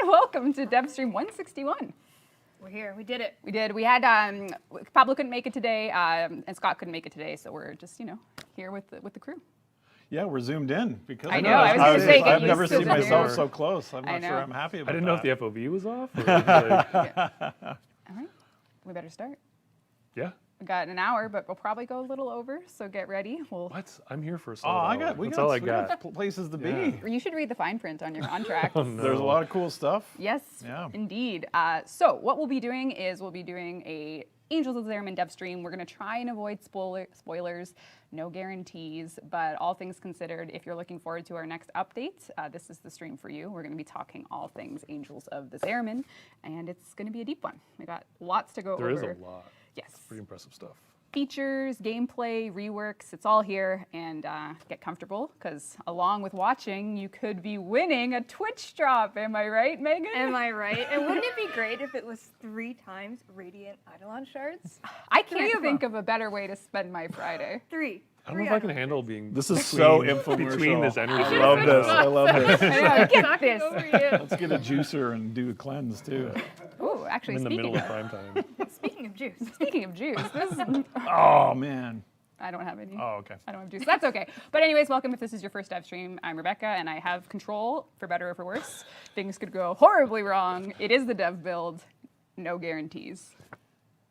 welcome to Devstream 161. We're here. We did it. We did. We had Pablo couldn't make it today, and Scott couldn't make it today, so we're just here with the crew. Yeah, we're zoomed in because I know. I was going to say, I've never seen myself so close. I'm not sure I'm happy about that. I didn't know if the FOV was off. Or All right, we better start. Yeah. We got an hour, but we'll probably go a little over, so get ready. What? I'm here for a solid hour. We That's all I got. got places to be. You should read the fine print on your contract. Oh, no. There's a lot of cool stuff. Yes, indeed. So what we'll be doing is we'll be doing a Angels of the Zariman Devstream. We're going to try and avoid spoilers, no guarantees, but all things considered, if you're looking forward to our next update, this is the stream for you. We're going to be talking all things Angels of the Zariman, and it's going to be a deep one. We got lots to go over. There is a lot. Yes. It's pretty impressive stuff. Features, gameplay, reworks, it's all here, and get comfortable, because along with watching, you could be winning a Twitch drop. Am I right, Megan? Am I right? And wouldn't it be great if it was 3 times Radiant Eidolon shards? I can't think of a better way to spend my Friday. 3. I don't know if I can handle being This is so infomercial. between this energy. I love this. I love this. Get this. Let's get a juicer and do a cleanse too. Ooh, actually, I'm in the speaking middle of prime time. Speaking of juice. Speaking of juice, this is, Oh man. I don't have any. Oh okay. I don't have juice. That's okay. But anyways, welcome if this is your first dev stream. I'm Rebecca, and I have control, for better or for worse. Things could go horribly wrong. It is the dev build. No guarantees.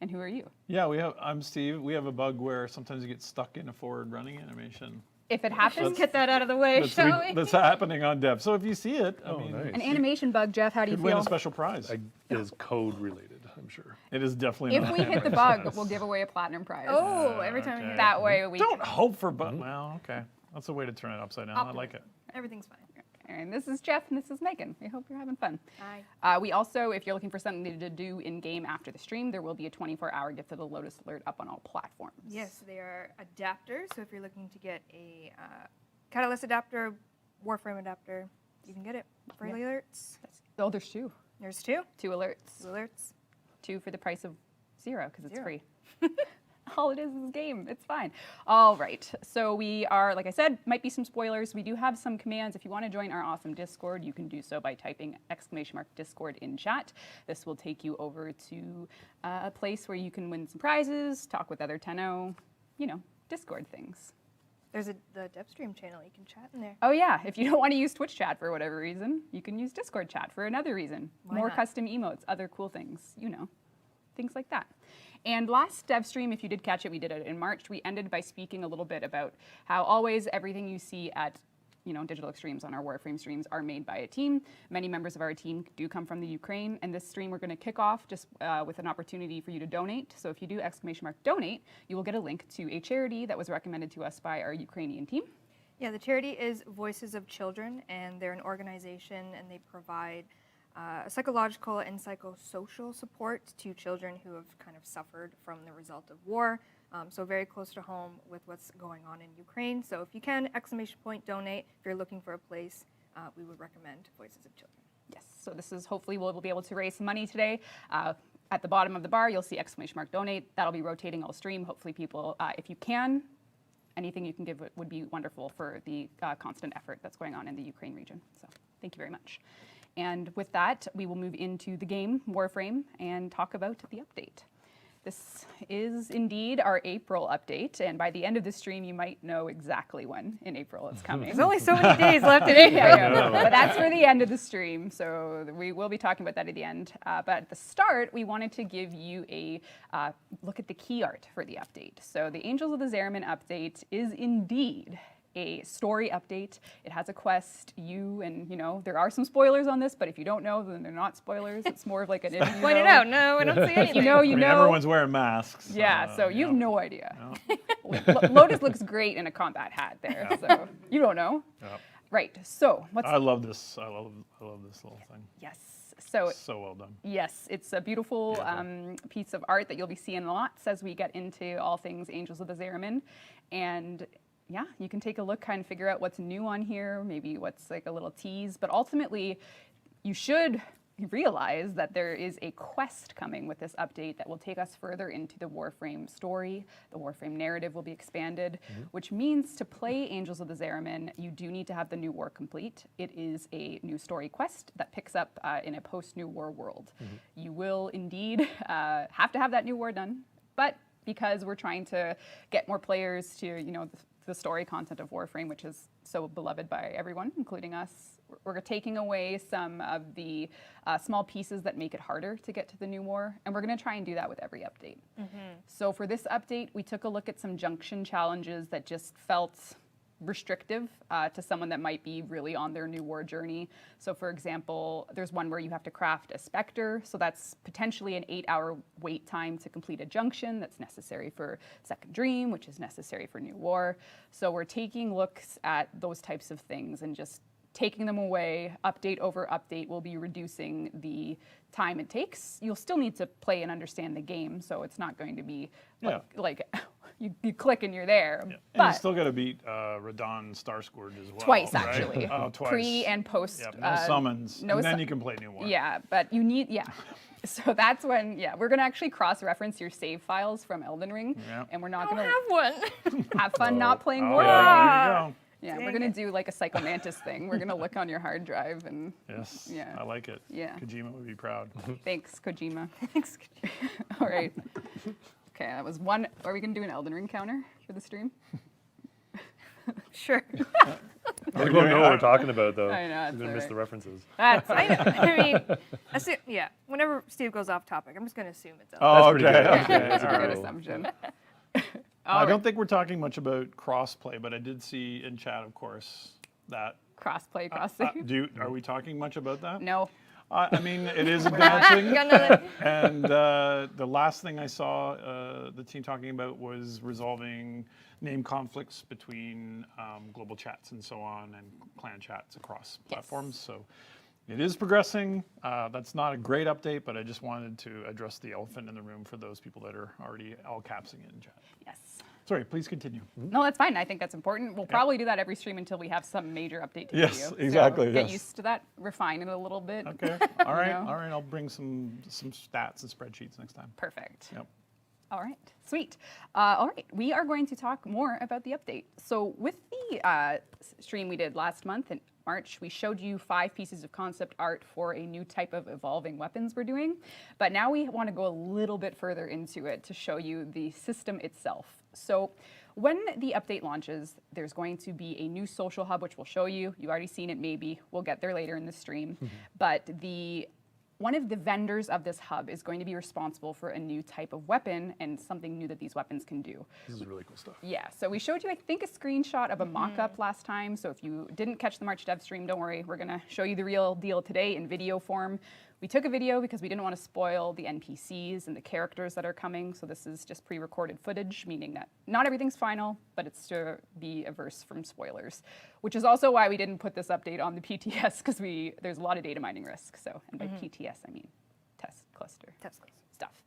And who are you? Yeah, I'm Steve. We have a bug where sometimes you get stuck in a forward running animation. If it happens, Let's get that out of the way, shall we? That's happening on dev. So if you see it, I mean, nice. an animation bug, Jeff, how do you could win feel? a special prize. It is code related, I'm sure. It is definitely If not. we hit the bug, we'll give away a platinum prize. Oh, every time we hear That way we Don't hope for bug. Well, okay. That's a way to turn it upside down. I like it. Everyth's fine. And this is Jeff, and this is Megan. We hope you're having fun. Hi. We also, if you're looking for something to do in-game after the stream, there will be a 24-hour gift of the Lotus Alert up on all platforms. Yes, they are adapters. So if you're looking to get a Catalyst adapter, Warframe adapter, you can get it. Friendly alerts. Oh, there's 2. There's 2. 2 alerts. 2 alerts. 2 for the price of 0, because it's 0. free. All it is game. It's fine. All right. So we are, like I said, might be some spoilers. We do have some commands. If you want to join our awesome Discord, you can do so by typing !Discord in chat. This will take you over to a place where you can win some prizes, talk with other Tenno, Discord things. There's the Devstream channel. You can chat in there. Oh yeah, if you don't want to use Twitch chat for whatever reason, you can use Discord chat for another reason. Why More not? custom emotes, other cool things, things like that. And last dev stream, if you did catch it, we did it in March. We ended by speaking a little bit about how always everything you see at Digital Extremes on our Warframe streams are made by a team. Many members of our team do come from the Ukraine, and this stream we're going to kick off just with an opportunity for you to donate. So if you do !Donate, you will get a link to a charity that was recommended to us by our Ukrainian team. Yeah, the charity is Voices of Children, and they're an organization, and they provide psychological and psychosocial support to children who have kind of suffered from the result of war. So very close to home with what's going on in Ukraine. So if you can, !Donate. If you're looking for a place, we would recommend Voices of Children. Yes, so this is hopefully we'll be able to raise some money today. At the bottom of the bar, you'll see !Donate. That'll be rotating all stream. Hopefully people, if you can, anything you can give would be wonderful for the constant effort that's going on in the Ukraine region. So thank you very much. And with that, we will move into the game, Warframe, and talk about the update. This is indeed our April update, and by the end of the stream, you might know exactly when in April it's coming. There's only so many days left in April. I know, but that's for the end of the stream, so we will be talking about that at the end. But at the start, we wanted to give you a look at the key art for the update. So the Angels of the Zariman update is indeed a story update. It has a quest. There are some spoilers on this, but if you don't know, then they're not spoilers. It's more of like an Point it out. No, I don't see anything. I mean, everyone's wearing masks. Yeah, so you have no idea. No. Lotus looks great in a combat hat there, so you don't know. Yep. Right, so what's... I love this. I love this little thing. Yes, so... So well done. Yes, it's a beautiful piece of art that you'll be seeing lots as we get into all things Angels of the Zariman. And yeah, you can take a look, kind of figure out what's new on here, maybe what's like a little tease, but ultimately you should realize that there is a quest coming with this update that will take us further into the Warframe story. The Warframe narrative will be expanded, which means to play Angels of the Zariman, you do need to have the New War complete. It is a new story quest that picks up in a post-New War world. You will indeed have to have that New War done, but because we're trying to get more players to, the story content of Warframe, which is so beloved by everyone, including us, we're taking away some of the small pieces that make it harder to get to the New War, and we're going to try and do that with every update. So for this update, we took a look at some junction challenges that just felt restrictive to someone that might be really on their New War journey. So for example, there's one where you have to craft a Spectre, so that's potentially an 8-hour wait time to complete a junction that's necessary for Second Dream, which is necessary for New War. So we're taking looks at those types of things and just taking them away. Update over update will be reducing the time it takes. You'll still need to play and understand the game, so it's not going to be like you click and you're there. Yeah. But And you still got to beat Radon Starscourge as well. twice, right? actually. Oh, twice. Pre and post. Yep, no summons. no and then su- you can play New War. Yeah, but you need, So that's when, we're going to actually cross-reference your save files from Elden Ring, Yeah. and we're I not don't going have one. to have fun not playing Oh, Warframe. yeah, there you go. Yeah, Dang we're going it. to do like a Psychomantis thing. We're going to look on your hard drive and Yes, Yeah. I like it. Yeah. Kojima would be proud. thanks, Kojima. Thanks. All right. Okay, that was one. Are we going to do an Elden Ring counter for the stream? Sure. They won't know what we're talking about, though. I know, They're it's going to miss alright. the references. That's I mean, whenever Steve goes off topic, I'm just going to assume it's Elden. Oh, pretty okay. good. Okay. That's a all good a good right. rule. assumption. I All don't right. think we're talking much about crossplay, but I did see in chat, of course, that. Cross-play, cross-save. Are we talking much about that? No. I mean, it is advancing. Got another- And the last thing I saw the team talking about was resolving name conflicts between global chats and so on, and clan chats across platforms. So it is progressing. That's not a great update, but I just wanted to address the elephant in the room for those people that are already all capsing it in chat. Yes. Sorry, please continue. No, that's fine. I think that's important. We'll probably do that every stream until we have some major update to Yes, give you. exactly, So get yes. used to that. Refine it a little bit. Okay. All right. know? All right. I'll bring some stats and spreadsheets next time. Perfect. Yep. All right, sweet. All right, we are going to talk more about the update. So with the stream we did last month in March, we showed you 5 pieces of concept art for a new type of evolving weapons we're doing. But now we want to go a little bit further into it to show you the system itself. So when the update launches, there's going to be a new social hub, which we'll show you. You've already seen it maybe. We'll get there later in the stream. But one of the vendors of this hub is going to be responsible for a new type of weapon and something new that these weapons can do. This is really cool stuff. Yeah, so we showed you, I think, a screenshot of a mock-up last time. So if you didn't catch the March dev stream, don't worry. We're going to show you the real deal today in video form. We took a video because we didn't want to spoil the NPCs and the characters that are coming. So this is just pre-recorded footage, meaning that not everything's final, but it's to be averse from spoilers, which is also why we didn't put this update on the PTS, because there's a lot of data mining risk. So, and by PTS, I mean test cluster stuff.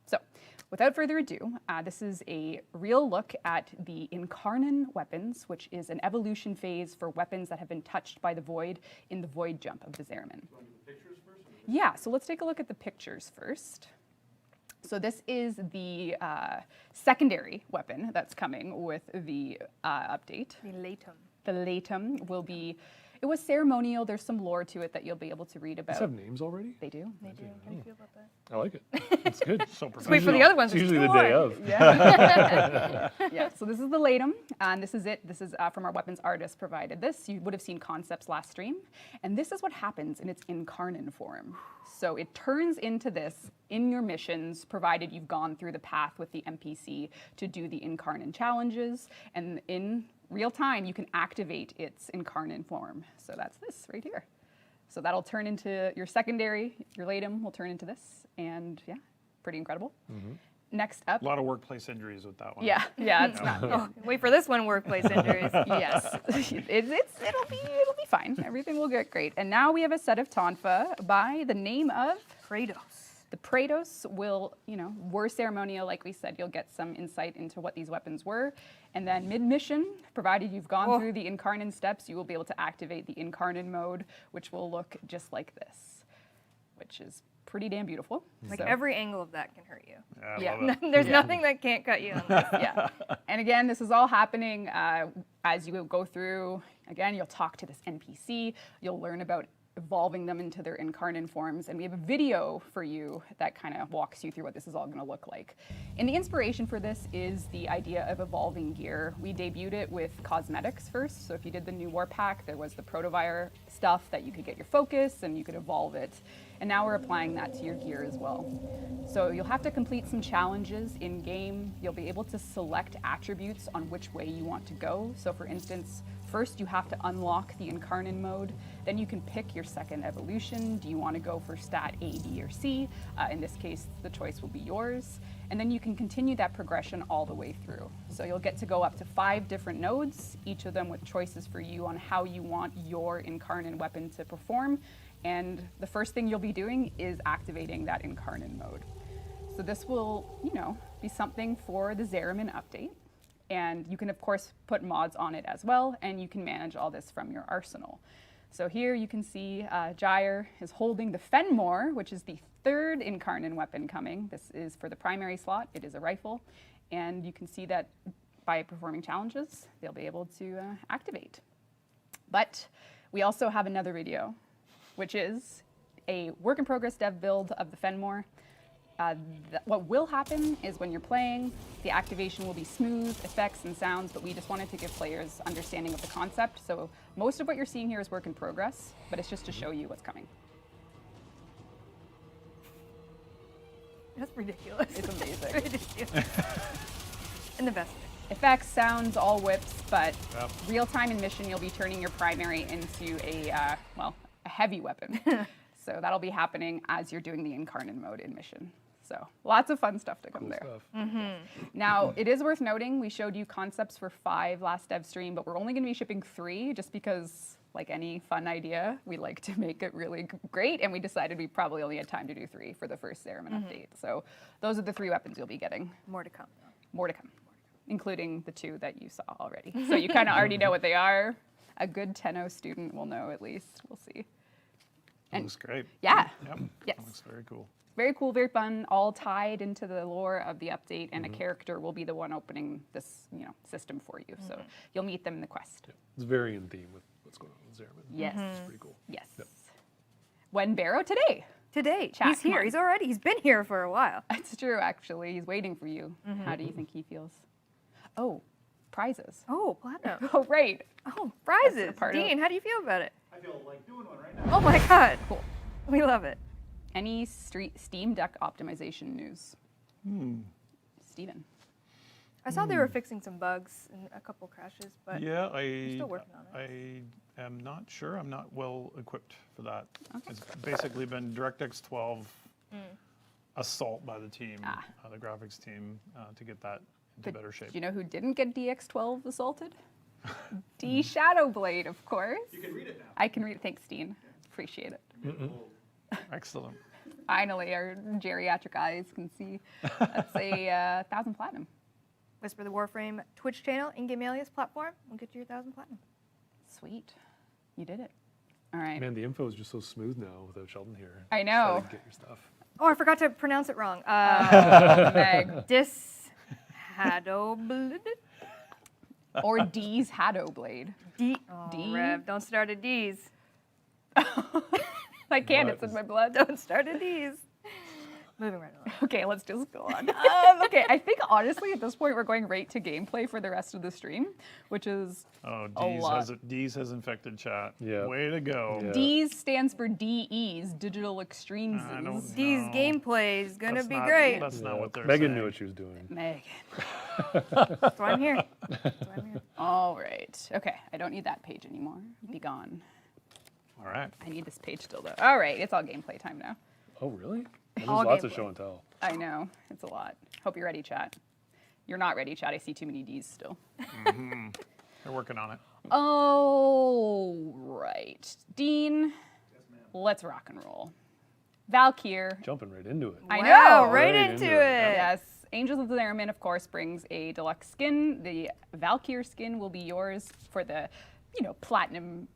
So without further ado, this is a real look at the Incarnon Weapons, which is an evolution phase for weapons that have been touched by the void in the void jump of the Zariman. Yeah, so let's take a look at the pictures first. So this is the secondary weapon that's coming with the update. The Latum. The Latum will be, it was ceremonial. There's some lore to it that you'll be able to read These about. have names already? They do. They do. How do you feel about that? I like it. It's good. So Let's wait for the professional. other ones. It's There's usually the two day more. of. Yeah, so this is the Latum, and this is it. This is from our weapons artist provided this. You would have seen concepts last stream, and this is what happens in its Incarnon form. So it turns into this in your missions, provided you've gone through the path with the NPC to do the Incarnon challenges, and in real time you can activate its Incarnon form. So that's this right here. So that'll turn into your secondary, your Latum will turn into this, and yeah, pretty incredible. Next up. A lot of workplace injuries with that one. Yeah, it's not. Oh, wait for this one, workplace injuries. Yes, it'll be fine. Everything will get great. And now we have a set of Tonfa by the name of Kratos. the Praetos. Will were ceremonial, like we said. You'll get some insight into what these weapons were, and then mid-mission, provided you've gone through the Incarnon steps, you will be able to activate the Incarnon mode, which will look just like this. which is pretty damn beautiful. Like So- every angle of that can hurt you. Yeah, I Yeah. love it. There's Yeah. nothing that can't cut you on this. yeah. And again, this is all happening as you go through. Again, you'll talk to this NPC. You'll learn about evolving them into their Incarnon forms. And we have a video for you that kind of walks you through what this is all going to look like. And the inspiration for this is the idea of evolving gear. We debuted it with cosmetics first. So if you did the new war pack, there was the Protovire stuff that you could get your focus and you could evolve it. And now we're applying that to your gear as well. So you'll have to complete some challenges in game. You'll be able to select attributes on which way you want to go. So for instance, first you have to unlock the Incarnon mode. Then you can pick your second evolution. Do you want to go for stat A, B, or C? In this case, the choice will be yours. And then you can continue that progression all the way through. So you'll get to go up to 5 different nodes, each of them with choices for you on how you want your Incarnon weapon to perform. And the first thing you'll be doing is activating that Incarnon mode. So this will, be something for the Zariman update. And you can, of course, put mods on it as well, and you can manage all this from your arsenal. So here you can see Gyre is holding the Fenmore, which is the 3rd Incarnon weapon coming. This is for the primary slot. It is a rifle. And you can see that by performing challenges, they'll be able to activate. But we also have another video, which is a work in progress dev build of the Fenmore. What will happen is when you're playing, the activation will be smooth, effects and sounds, but we just wanted to give players understanding of the concept. So most of what you're seeing here is work in progress, but it's just to show you what's coming. That's ridiculous. It's amazing. Ridiculous. And the best. Effects, sounds, all whips, but Yep. real time in mission, you'll be turning your primary into a heavy weapon. So that'll be happening as you're doing the Incarnon mode in mission. So lots of fun stuff to come Cool there. stuff. Now, it is worth noting, we showed you concepts for 5 last Devstream, but we're only going to be shipping 3 just because, like any fun idea, we like to make it really great, and we decided we probably only had time to do 3 for the first Zariman update. So those are the 3 weapons you'll be getting. More to come. More to come, including the 2 that you saw already. So you kind of already know what they are. A good Tenno student will know at least. We'll see. It looks great. Yeah. Yep. Yes. That looks very cool. Very cool, very fun, all tied into the lore of the update, and a character will be the one opening this, system for you. So you'll meet them in the quest. It's very in theme with what's going on with Zariman. Yes. It's pretty cool. Yes. Yep. When Barrow today. Today, Chat, he's come here. on. He's been here for a while. It's true, actually. He's waiting for you. How do you think he feels? Oh, prizes. Oh, platinum. Oh, right. Oh, prizes. part of- Dean, how do you feel about it? I feel like doing one right now. Oh my God. Cool. We love it. Any Steam Deck optimization news? Steven. I saw they were fixing some bugs and a couple crashes, but Yeah, still working on I am not sure. I'm not well equipped for that. It's basically been DirectX 12 assault by the team, the graphics team, to get that into better shape. Do you know who didn't get DX12 assaulted? D Shadowblade, of course. You can read it now. I can read it. Thanks, Dean. Appreciate it. Excellent. Finally, our geriatric eyes can see. That's a 1,000 platinum. Whisper the Warframe Twitch channel, in-game alias platform. We'll get you your 1,000 platinum. Sweet. You did it. All right. Man, the info is just so smooth now without Sheldon here. I know. Just gotta get your stuff. Oh, I forgot to pronounce it wrong. Meg. Hadobl. Or D's Shadowblade. D. D? Rev, don't start at D's. I can't. It's in my blood. Don't start at D's. Moving right along. Okay, let's just go on. Okay, I think honestly at this point we're going right to gameplay for the rest of the stream, which is Oh, lot. D's has infected chat. Yeah. Way to go. Yeah. D's stands for DEs, digital extremes. I don't D's know. gameplay is gonna That's be not- great. That's not what they're Megan saying. knew what she was doing. Megan. That's why I'm here. That's why I'm here. All right. Okay, I don't need that page anymore. Be gone. All right. I need this page still though. All right, it's all gameplay time now. Oh, really? There's All lots of gameplay. show and tell. I know, it's a lot. Hope you're ready, chat. You're not ready, chat. I see too many D's still. They're working on it. Oh, right. Dean, let's rock and roll. Valkyr. Jumping right into it. I Wow, know. right Right into into it. it. Yes. Angels of the Zariman, of course, brings a deluxe skin. The Valkyr skin will be yours for the, platinum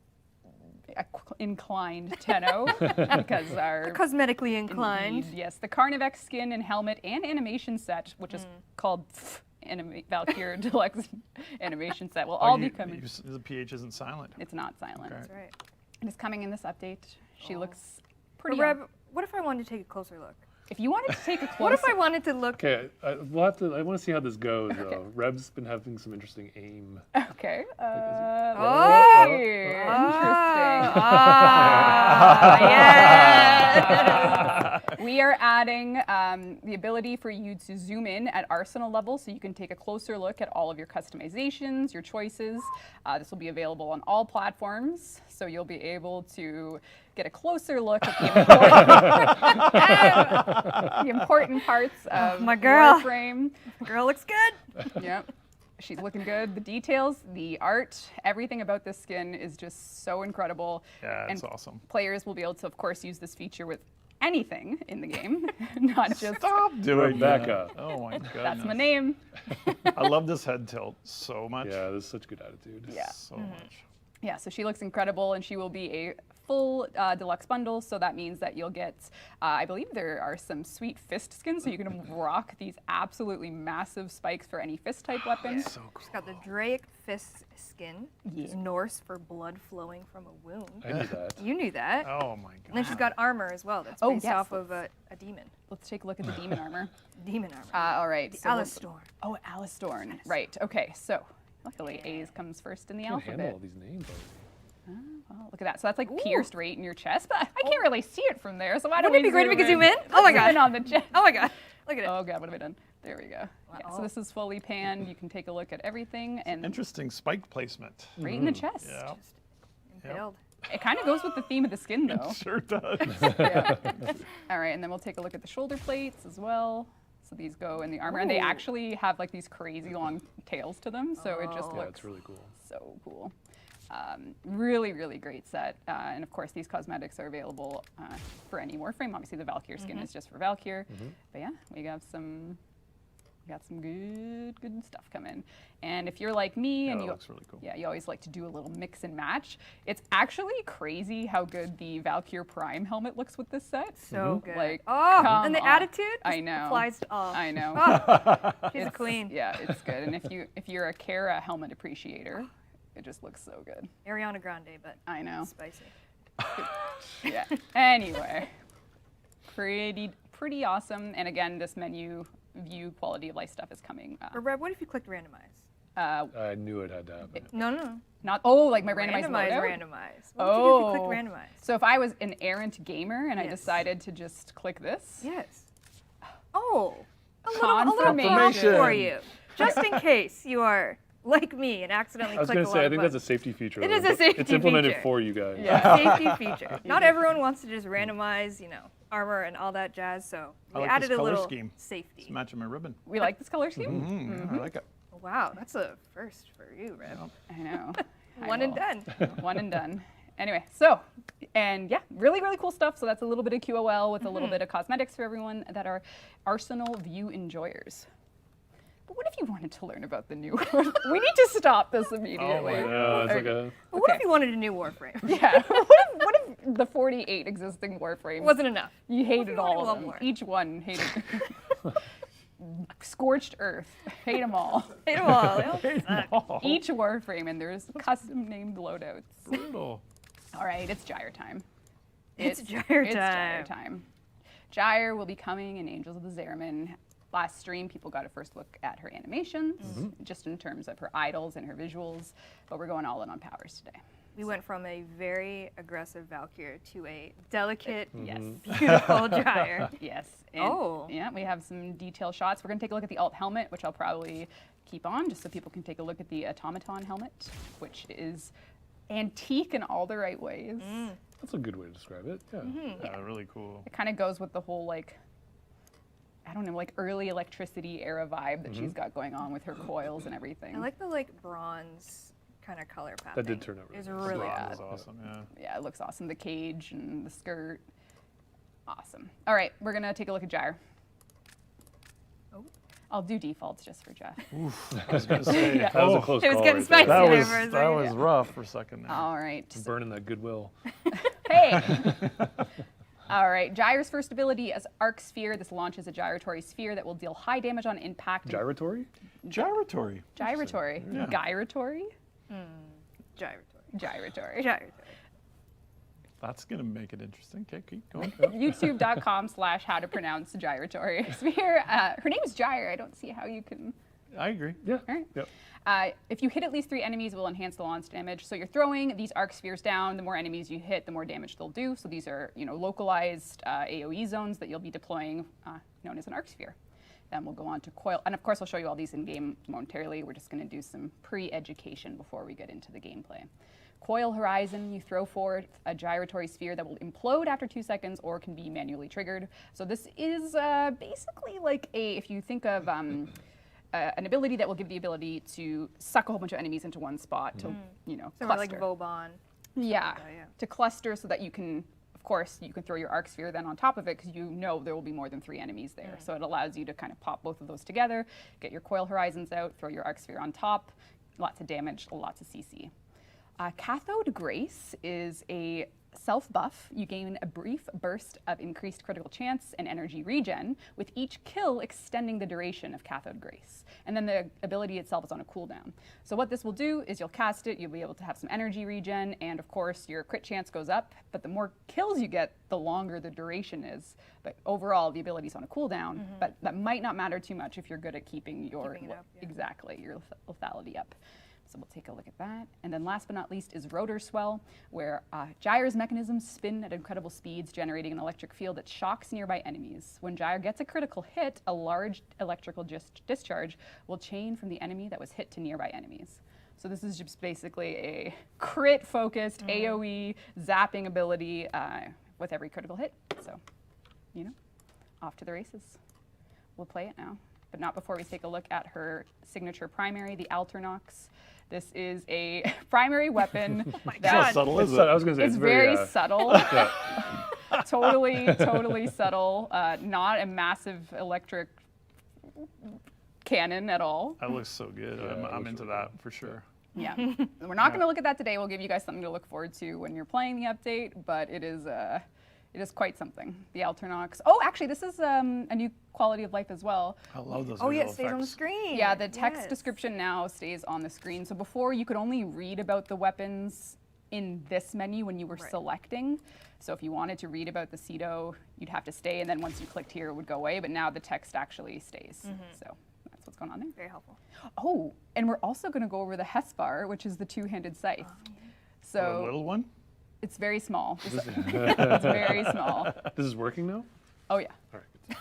inclined Tenno because our Cosmetically inclined. Indeed, yes, the Carnivex skin and helmet and animation set, which is called Valkyr Deluxe animation set, will all be coming. The PH isn't silent. It's not silent. Okay. That's right. It is coming in this update. She looks But pretty. Reb, what if I wanted to take a closer look? If you wanted to take a What if close, I wanted to look? Okay, we'll have to. I want to see how this goes. Reb's been having some interesting aim. okay. Oh! Interesting. Yeah. We are adding the ability for you to zoom in at arsenal level so you can take a closer look at all of your customizations, your choices. This will be available on all platforms, so you'll be able to get a closer look at the important parts of my girl. Warframe. Girl looks good. Yep. She's looking good. The details, the art, everything about this skin is just so incredible. Yeah, it's and awesome. Players will be able to, of course, use this feature with anything in the game, not just. Stop doing Rebecca. that. Oh my goodness. That's my name. I love this head tilt so much. Yeah, this is such good attitude. Yeah. So much. Yeah, so she looks incredible, and she will be a full deluxe bundle. So that means that you'll get, I believe there are some sweet fist skins, so you can rock these absolutely massive spikes for any fist type weapons. So cool. She's got the Draic fist skin. Yeah. It's Norse for blood flowing from a wound. I knew that. You knew that. Oh my god. And then she's got armor as well. That's Oh, based yes, off of a demon. Let's take a look at the demon armor. Demon armor. All right. the so we'll- Alistorn. Oh, Alistorn. Right. Okay. So luckily, A's comes first in the I can't handle alphabet. all these names. Oh, look at that. So that's like pierced right in your chest, but I can't really see it from there. So why don't Wouldn't it we be great if we could zoom in? in? Oh my Zoom in god. on the chest. Oh my god. Look at it. Oh god, what have I done? There we go. Yeah, so Wow. this is fully panned. You can take a look at everything and Interesting spike placement. right in the chest. Yeah. Just impaled. It kind of goes with the theme of the skin though. Sure does. Yeah. All right, and then we'll take a look at the shoulder plates as well. So these go in the armor, and they Ooh. actually have like these crazy long tails to them. So it just Oh. Yeah, looks it's really cool. so cool. Really, really great set. And of course, these cosmetics are available for any Warframe. Obviously, the Valkyr skin is just for Valkyr. But yeah, we got some good stuff coming. And if you're like me, Yeah, and that you looks really cool. yeah, you always like to do a little mix and match. It's actually crazy how good the Valkyr Prime helmet looks with this set. So good. Like, oh, come and the on. attitude I just know. flies off. I know. Oh, she's a It's- queen. Yeah, it's good. And if you're a Kara helmet appreciator, it just looks so good. Ariana Grande, but I know. spicy. Yeah. Anyway, pretty awesome. And again, this menu view quality of life stuff is coming. But Reb, what if you clicked randomize? I knew it had to happen. No. Not like my randomized Randomize, loadout? randomize. What would you do if you clicked Oh. randomize? So if I was an errant gamer and I Yes. decided to just click this, Yes. Oh, a little prompt Confirmation. for you, just in case you are like me and accidentally I was click going a to lot say, I of think that's a buttons. safety feature. It though, is a but safety It's implemented feature. for you guys. Yeah. Safety feature. Not everyone wants to just randomize, armor and all that jazz. So I we like added this a color little scheme. safety. It's matching my ribbon. we like this color scheme. I like it. Wow, that's a first for you, Reb. I know. I One and will. done. One and done. Anyway, so, and yeah, really, really cool stuff. So that's a little bit of QOL with a little bit of cosmetics for everyone that are Arsenal View enjoyers. But what if you wanted to learn about the new one? We need to stop this immediately. Yeah, it's like a. But what if Okay. you wanted a new Warframe? Yeah. What if the 48 existing Warframes, Wasn't enough. you hated you all wanted of one them? more? Each one hated. Scorched Earth, hate them all. Hate 'em all. They all suck. Each Warframe, and there's custom named loadouts. Brutal. All right, it's Gyre time. It's Gyre It's Gyre time. time. Gyre will be coming in Angels of the Zariman. Last stream, people got a first look at her animations, just in terms of her idols and her visuals, but we're going all in on powers today. We went from a very aggressive Valkyr to a delicate, Yes. beautiful Gyre. Yes. And Oh. Yeah, we have some detail shots. We're going to take a look at the alt helmet, which I'll probably keep on just so people can take a look at the automaton helmet, which is antique in all the right ways. That's a good way to describe it. Yeah. Yeah, really cool. It kind of goes with the whole, like, I don't know, like early electricity era vibe that she's got going on with her coils and everything. I like the bronze kind of color palette. That did turn out really It's nice. really Yeah. good. That's awesome, yeah. Yeah, it looks awesome. The cage and the skirt. Awesome. All right, we're going to take a look at Gyre. I'll do defaults just for Jeff. I was gonna say, Yeah. That was a close It was call getting right there. spicy. that there was for a that second. was rough for a second there. All right. so- Burning that goodwill. Hey. All right. Gyre's first ability is Arc Sphere. This launches a gyratory sphere that will deal high damage on impact. Gyratory? Gyratory. Gyratory. Yeah. Gyratory. Gyratory. Gyratory. Gyratory. That's gonna make it interesting. Okay, keep going. YouTube.com/how to pronounce gyratory sphere. Her name is Gyre. I don't see how you can. I agree. Yeah. All right. Yep. If you hit at least 3 enemies, it will enhance the launch damage. So you're throwing these arc spheres down. The more enemies you hit, the more damage they'll do. So these are, localized AOE zones that you'll be deploying, known as an arc sphere. Then we'll go on to coil, and of course I'll show you all these in game momentarily. We're just going to do some pre-education before we get into the gameplay. Coil Horizon, you throw forward a gyratory sphere that will implode after 2 seconds or can be manually triggered. So this is basically like if you think of an ability that will give the ability to suck a whole bunch of enemies into one spot to, So cluster. like Vauban. Yeah, yeah. to cluster so that you can, of course, you can throw your arc sphere then on top of it because you know there will be more than 3 enemies there. So it allows you to kind of pop both of those together, get your coil horizons out, throw your arc sphere on top, lots of damage, lots of CC. Cathode Grace is a self-buff. You gain a brief burst of increased critical chance and energy regen, with each kill extending the duration of Cathode Grace. And then the ability itself is on a cooldown. So what this will do is you'll cast it, you'll be able to have some energy regen, and of course your crit chance goes up, but the more kills you get, the longer the duration is. But overall, the ability's on a cooldown, but that might not matter too much if you're good at keeping your, Keeping it up, yeah. exactly, your lethality up. So we'll take a look at that. And then last but not least is Rotor Swell, where Gyre's mechanisms spin at incredible speeds, generating an electric field that shocks nearby enemies. When Gyre gets a critical hit, a large electrical discharge will chain from the enemy that was hit to nearby enemies. So this is just basically a crit-focused AoE zapping ability with every critical hit. So, off to the races. We'll play it now, but not before we take a look at her signature primary, the Alternox. This is a primary weapon My that How God. subtle is It's, it? I was going to say it's very subtle. yeah. totally subtle. Not a massive electric cannon at all. That looks so good. Yeah, it I'm looks into really that for sure. Yeah. We're not going to look at that today. We'll give you guys something to look forward to when you're playing the update, but it is quite something. The Alternox. Oh, actually, this is a new quality of life as well. I love those. Oh yeah, it visual stays on the effects. screen. Yeah, the text Yes. description now stays on the screen. So before you could only read about the weapons in this menu when you were Right. selecting. So if you wanted to read about the Cedo, you'd have to stay, and then once you clicked here, it would go away. But now the text actually stays. So that's what's going on there. Very helpful. Oh, and we're also going to go over the Hespar, which is the two-handed scythe. The So little one. it's very small. It's very small. This is working now? Oh yeah. All right.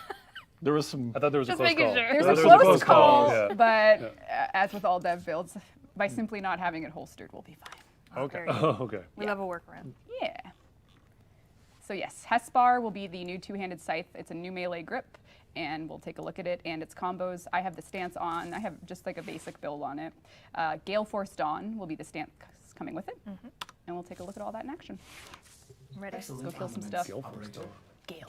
There was some. I thought there was Just a close making call. sure. There's I a thought there was close call, Yeah. but as with all dev builds, by simply not having it holstered, we'll be fine. Okay. Very good. Oh, okay. We love a workaround. Yeah. So yes, Hespar will be the new two-handed scythe. It's a new melee grip, and we'll take a look at it and its combos. I have the stance on. I have just like a basic build on it. Gale Force Dawn will be the stance coming with it, and we'll take a look at all that in action. I'm ready. Let's go kill some stuff. Gale Force Dawn. Gale.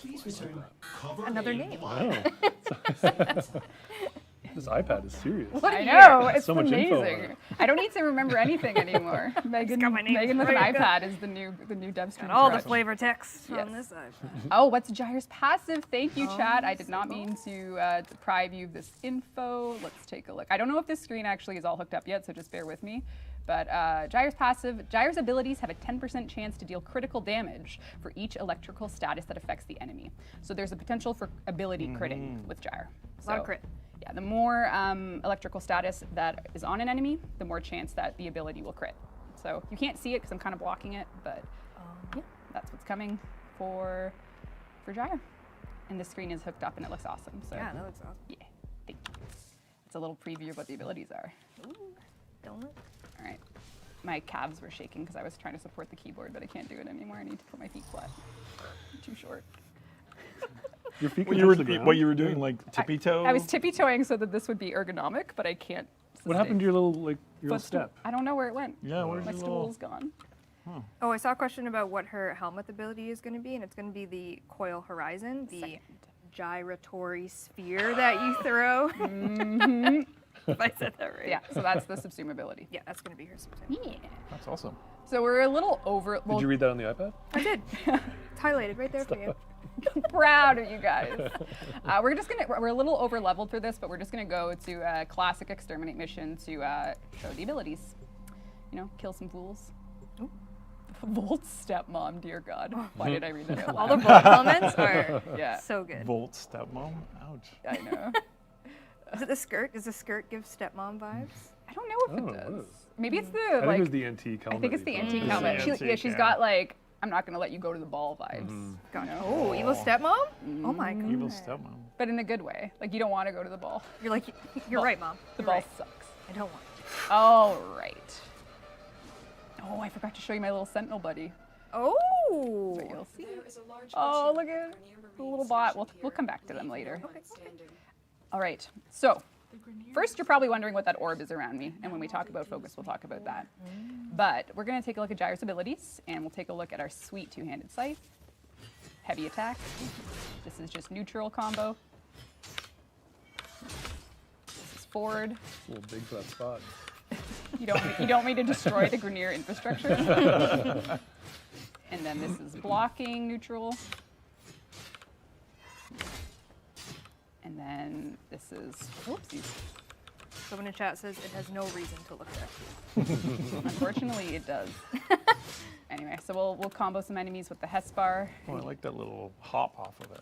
Another name. Wow. This iPad is serious. I know, it's So much info on amazing. it. I don't need to remember anything anymore. Megan, got my name Megan with an right there. iPad is the new Devstream. And all the crutch. flavor text Yes. on this iPad. Oh, what's Gyre's passive? Thank you, chat. I did so not mean to deprive you of this info. Let's take a look. I don't know if this screen actually is all hooked up yet, so just bear with me. But Gyre's passive, Gyre's abilities have a 10% chance to deal critical damage for each electrical status that affects the enemy. So there's a potential for ability critting with Gyre. A lot of crit. Yeah, the more electrical status that is on an enemy, the more chance that the ability will crit. So you can't see it because I'm kind of blocking it, but yeah, that's what's coming for Gyre. And the screen is hooked up and it looks awesome. So Yeah, that looks awesome. yeah, thank you. It's a little preview of what the abilities are. Don't it? All right. My calves were shaking because I was trying to support the keyboard, but I can't do it anymore. I need to put my feet flat. I'm too short. Your feet What can you were touch the ground? what you were doing, like tippy toe. I was tippy-toeing so that this would be ergonomic, but I can't. What happened to your little little footstool? step? I don't know where it went. Yeah, where's My your little? stool's gone. Oh, I saw a question about what her helmet ability is going to be, and it's going to be the Coil Horizon, the gyratory sphere that you throw. If I said that right. Yeah, so that's the subsume ability. Yeah, that's going to be her subsume. Yeah. That's awesome. So we're a little over. Did you read that on the iPad? I did. It's highlighted right there for you. Proud of you guys. We're a little over leveled for this, but we're just gonna go to a classic exterminate mission to show the abilities. You know, kill some fools. Ooh. Volt stepmom, dear God. Why did I read that out All the loud? bullet comments are Yeah, so good. Volt stepmom? Ouch. I know. Is it the skirt? Does the skirt give stepmom vibes? I don't know if Oh, it what does. is- Maybe it's I the think it like. was the antique helmet. I think it's the you antique put on. helmet. the She, antique, she's yeah. got like, I'm not gonna let you go to the ball vibes. Gosh. You know? Oh, evil stepmom? Oh my god. Evil stepmom. But in a good way. Like you don't want to go to the ball. You're like, you're right, mom. The You're ball right. sucks. I don't want. All right. Oh, I forgot to show you my little sentinel buddy. Oh. But you'll see. There is a large Oh, material look at Grenier the Marine little bot. stationed We'll here. come back to them Leave later. no one standing. All right. So The Grenier first, you're probably wondering what that orb is around me, and when we talk about focus, we'll talk about that. But we're going to take a look at Gyre's abilities, and we'll take a look at our sweet two-handed scythe, heavy attack. This is just neutral combo. This is forward. It's a little big for that spot. You don't want me to destroy the Grenier infrastructure. And then this is blocking neutral. And then this is whoopsies. Someone in chat says it has no reason to look there. Unfortunately, it does. Anyway, so we'll combo some enemies with the Hespar. Oh, I like that little hop off of it.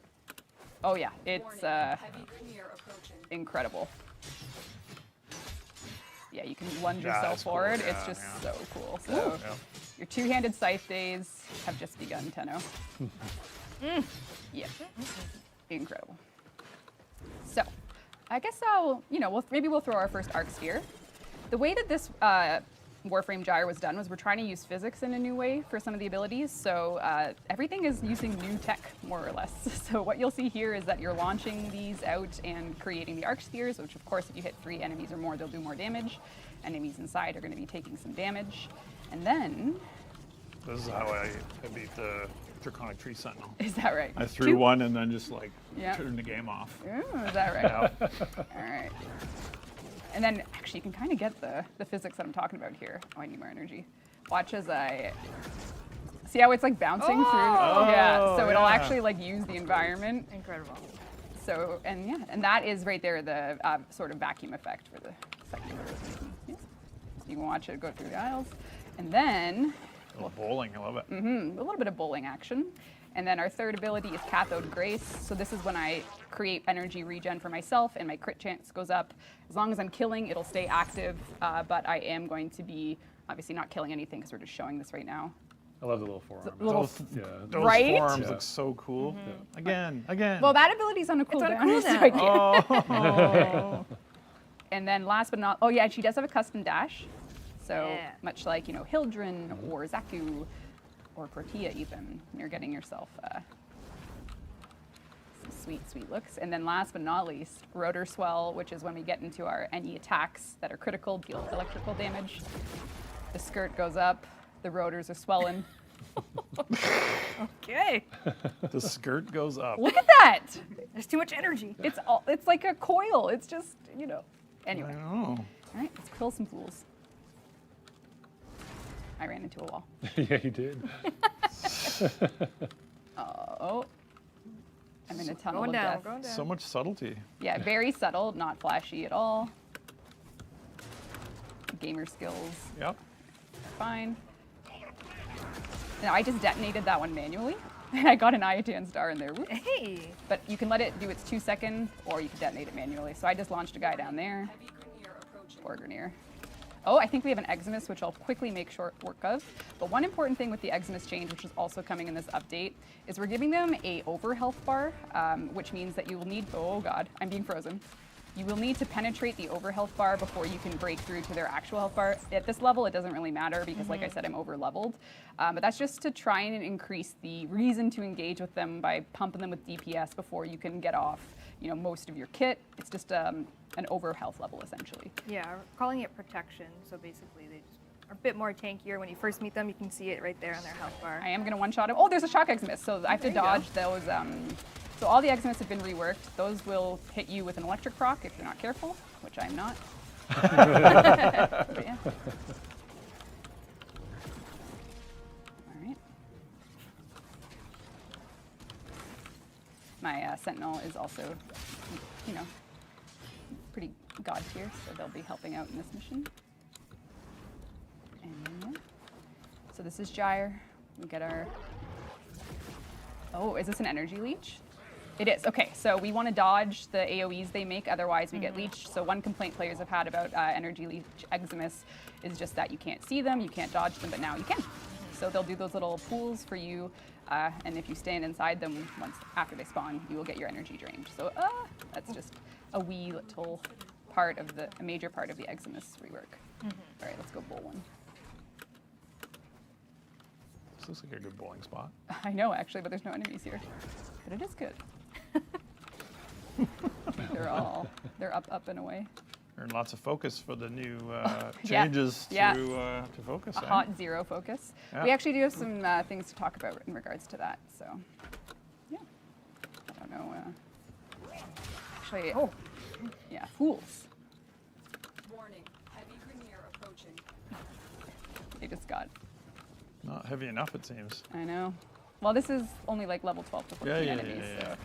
Oh yeah, it's Warning, heavy Grenier approaching. incredible. Yeah, you can lunge Yeah, yourself it's cool, forward. It's yeah, just yeah. so cool. So Yeah. your two-handed scythe days have just begun, Tenno. Yeah, incredible. So, I guess maybe we'll throw our first arc sphere. The way that this Warframe Gyre was done was we're trying to use physics in a new way for some of the abilities. So everything is using new tech, more or less. So what you'll see here is that you're launching these out and creating the arc spheres, which of course if you hit 3 enemies or more, they'll do more damage. Enemies inside are going to be taking some damage. And then, This is how I beat the Draconic Tree Sentinel. is that right? I threw one and then just like Yeah. turned the game off. Ooh, is that right? Yeah. All right. And then actually you can kind of get the physics that I'm talking about here. Oh, I need more energy. Watch as I, see how it's like bouncing through? Yeah, so it'll yeah. actually like use the environment. Incredible. So, and that is right there the sort of vacuum effect for the second. Yeah. So you can watch it go through the aisles. And then Oh, bowling, I love it. a little bit of bowling action. And then our third ability is Cathode Grace. So this is when I create energy regen for myself and my crit chance goes up. As long as I'm killing, it'll stay active, but I am going to be obviously not killing anything because we're just showing this right now. I love the little forearm. Little yeah. Those Right? forms Yeah. look so cool. Again. Well, that ability's on a cooldown. on a so I cooldown. can't- And then last but not, oh yeah, she does have a custom dash. So Yeah. much like, Hildren or Zaku or Protea even, you're getting yourself some sweet, sweet looks. And then last but not least, Rotor Swell, which is when we get into any attacks that are critical, deal electrical damage. The skirt goes up, the rotors are swelling. Okay. The skirt goes up. Look at that! There's too much energy. It's like a coil. It's just, Anyway, I know. all right, let's kill some fools. I ran into a wall. Yeah, you did. Oh. I'm in a tunnel Going of down, death. going down. So much subtlety. Yeah, very subtle, not flashy at all. Gamer skills, Yep. fine. Now I just detonated that one manually, and I got an Iatan star in there. Whoop. Hey. But you can let it do its 2 second, or you can detonate it manually. So I just launched a guy down there, Heavy Grenier approaching. or Grenier. Oh, I think we have an Eximus, which I'll quickly make short work of. But one important thing with the Eximus change, which is also coming in this update, is we're giving them a over health bar, which means that you will need, oh god, I'm being frozen. You will need to penetrate the over health bar before you can break through to their actual health bar. At this level, it doesn't really matter because, like I said, I'm over leveled. But that's just to try and increase the reason to engage with them by pumping them with DPS before you can get off, most of your kit. It's just an over health level essentially. Yeah, we're calling it protection. So basically, they just are a bit more tankier. When you first meet them, you can see it right there on their health bar. I am going to one-shot him. Oh, there's a shock Eximus, so I have to There you go. dodge those So all the Exymus have been reworked. Those will hit you with an electric proc if you're not careful, which I'm not. But yeah. All right. My Sentinel is also, you know, pretty god tier, so they'll be helping out in this mission. And yeah. So this is Gyre. We get our. Oh, is this an energy leech? It is. Okay, so we want to dodge the AoEs they make, otherwise we get leeched. So one complaint players have had about energy leech Exymus is just that you can't see them, you can't dodge them, but now you can. So they'll do those little pools for you, and if you stand inside them once after they spawn, you will get your energy drained. So that's just a wee little part of a major part of the Exymus rework. All right, let's go bowl one. This looks like a good bowling spot. I know actually, but there's no enemies here. But it is good. They're up and away. And lots of focus for the new Yeah. changes Yeah. to focus. A hot zero focus. Yeah. We actually do have some things to talk about in regards to that. So, yeah. I don't know. Actually, yeah, fools. Warning, heavy Premier approaching. They just got. Not heavy enough, it seems. I know. Well, this is only like level 12 to 14 Yeah. enemies. So.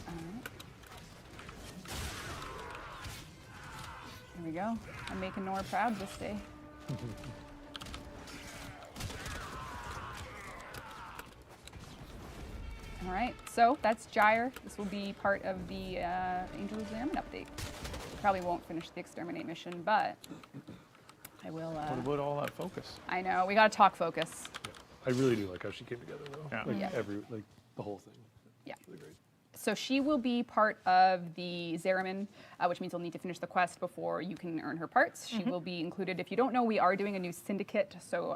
Alright. Here we go. I'm making Nora proud this day. All right, so that's Gyre. This will be part of the Angel of Zariman update. Probably won't finish the exterminate mission, but I will. What about all that focus? I know, we gotta talk focus. I really do like how she came together though. Yeah. Like Yeah. the whole thing. Yeah. It's really great. So she will be part of the Zariman, which means you'll need to finish the quest before you can earn her parts. She will be included. If you don't know, we are doing a new syndicate, so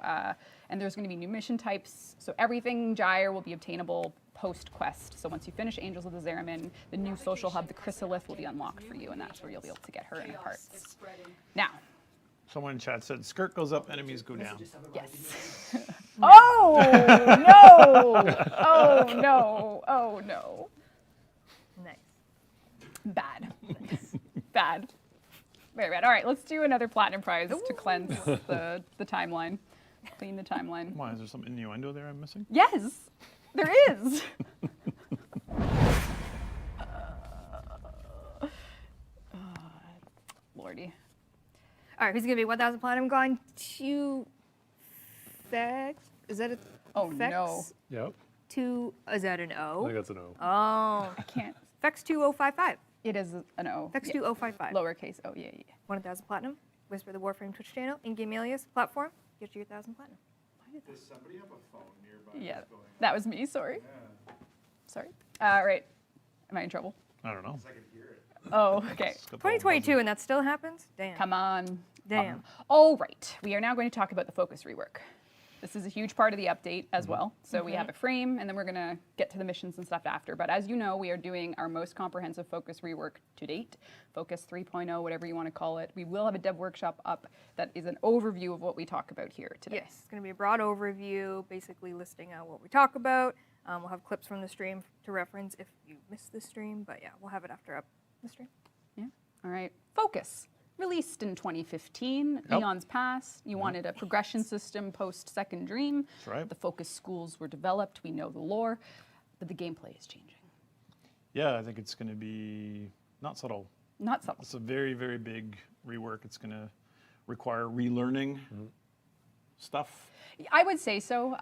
and there's going to be new mission types. So everything Gyre will be obtainable post-quest. So once you finish Angels of the Zariman, the new social hub, the Chrysalith, will be unlocked for you, and that's where you'll be able to get her and her Chaos is parts. spreading. Now, Someone in chat said, skirt goes up, enemies go down. yes. Oh no! Oh no! Oh no! Nice. Bad. Bad. Very bad. All right, let's do another platinum prize to cleanse the timeline. Clean the timeline. Why, is there some innuendo there I'm missing? Yes, there is. Lordy. All right, who's gonna be 1,000 platinum going to Fex? Is that a Oh Fex? no. Yep. Is that an I O? think that's a no. Oh, I can't. Fex 2055. It is an O. Fex Yeah. 2055. Lowercase. Oh, yeah. 1,000 platinum. Whisper the Warframe Twitch channel, in-game alias, platform. Get you your 1,000 platinum. Does somebody have a phone nearby? Yeah. that's going on? That was me. Sorry. Yeah, Sorry. Right. Am I in trouble? I don't know. 'cause I can hear it. Oh, okay. It's got the little 2022, and that still happens? Damn. Come on. Damn. All right, we are now going to talk about the focus rework. This is a huge part of the update as well. So we have a frame, and then we're going to get to the missions and stuff after. But as you know, we are doing our most comprehensive focus rework to date, Focus 3.0, whatever you want to call it. We will have a dev workshop up that is an overview of what we talk about here today. Yes, it's going to be a broad overview, basically listing out what we talk about. We'll have clips from the stream to reference if you missed the stream, but yeah, we'll have it after up the stream. Yeah. All right. Focus. Released in 2015, eons past. You wanted a progression system post Second Dream. That's right. The focus schools were developed. We know the lore, but the gameplay is changing. Yeah, I think it's going to be not subtle. Not subtle. It's a very, very big rework. It's going to require relearning stuff. I would say so.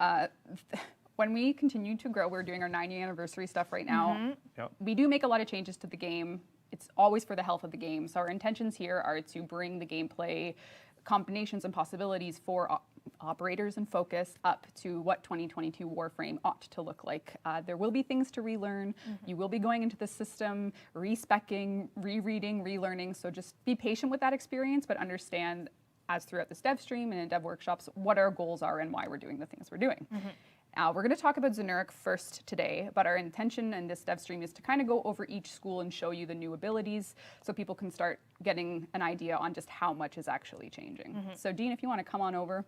When we continue to grow, we're doing our 90th anniversary stuff right now. Yep. We do make a lot of changes to the game. It's always for the health of the game. So our intentions here are to bring the gameplay combinations and possibilities for operators and focus up to what 2022 Warframe ought to look like. There will be things to relearn. You will be going into the system, respecking, rereading, relearning. So just be patient with that experience, but understand, as throughout this dev stream and in dev workshops, what our goals are and why we're doing the things we're doing. We're going to talk about Xenuric first today, but our intention in this dev stream is to kind of go over each school and show you the new abilities so people can start getting an idea on just how much is actually changing. So Dean, if you want to come on over,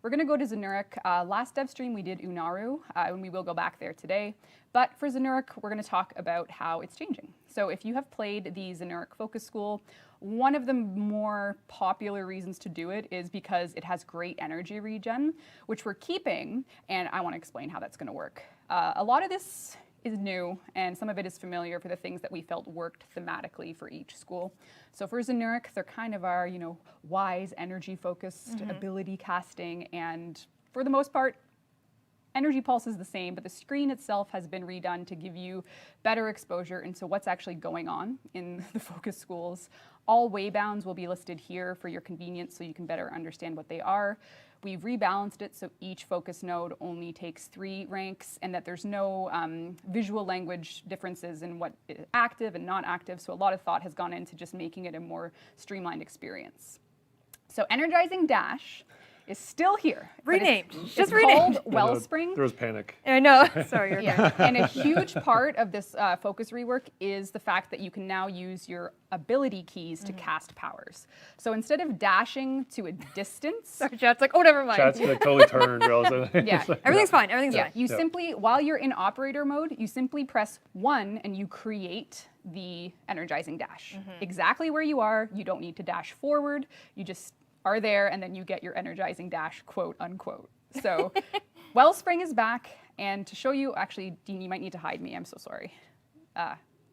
we're going to go to Zenuric. Last dev stream we did Unaru, and we will go back there today. But for Zenuric, we're going to talk about how it's changing. So if you have played the Zenuric Focus School, one of the more popular reasons to do it is because it has great energy regen, which we're keeping, and I want to explain how that's going to work. A lot of this is new, and some of it is familiar for the things that we felt worked thematically for each school. So for Zenuric, they're kind of our, wise, energy-focused ability casting, and for the most part, energy pulse is the same, but the screen itself has been redone to give you better exposure into what's actually going on in the focus schools. All waybounds will be listed here for your convenience so you can better understand what they are. We've rebalanced it so each focus node only takes 3 ranks, and that there's no visual language differences in what is active and not active. So a lot of thought has gone into just making it a more streamlined experience. So Energizing Dash is still here. but Renamed. It's Just called renamed. Wellspring. There was panic. I know. Sorry, you're Yeah, and a huge part of this focus rework is the fact that you can now use your ability keys to cast powers. So instead of dashing to a distance, Sorry, chat's like, oh, never mind. Chat's like totally turned. yeah, Everything's fine. Everything's yeah, fine. you simply, while you're in operator mode, you simply press 1 and you create the energizing dash. Exactly where you are, you don't need to dash forward, you just are there, and then you get your energizing dash, quote unquote. So Wellspring is back, and to show you, actually, Dean, you might need to hide me, I'm so sorry.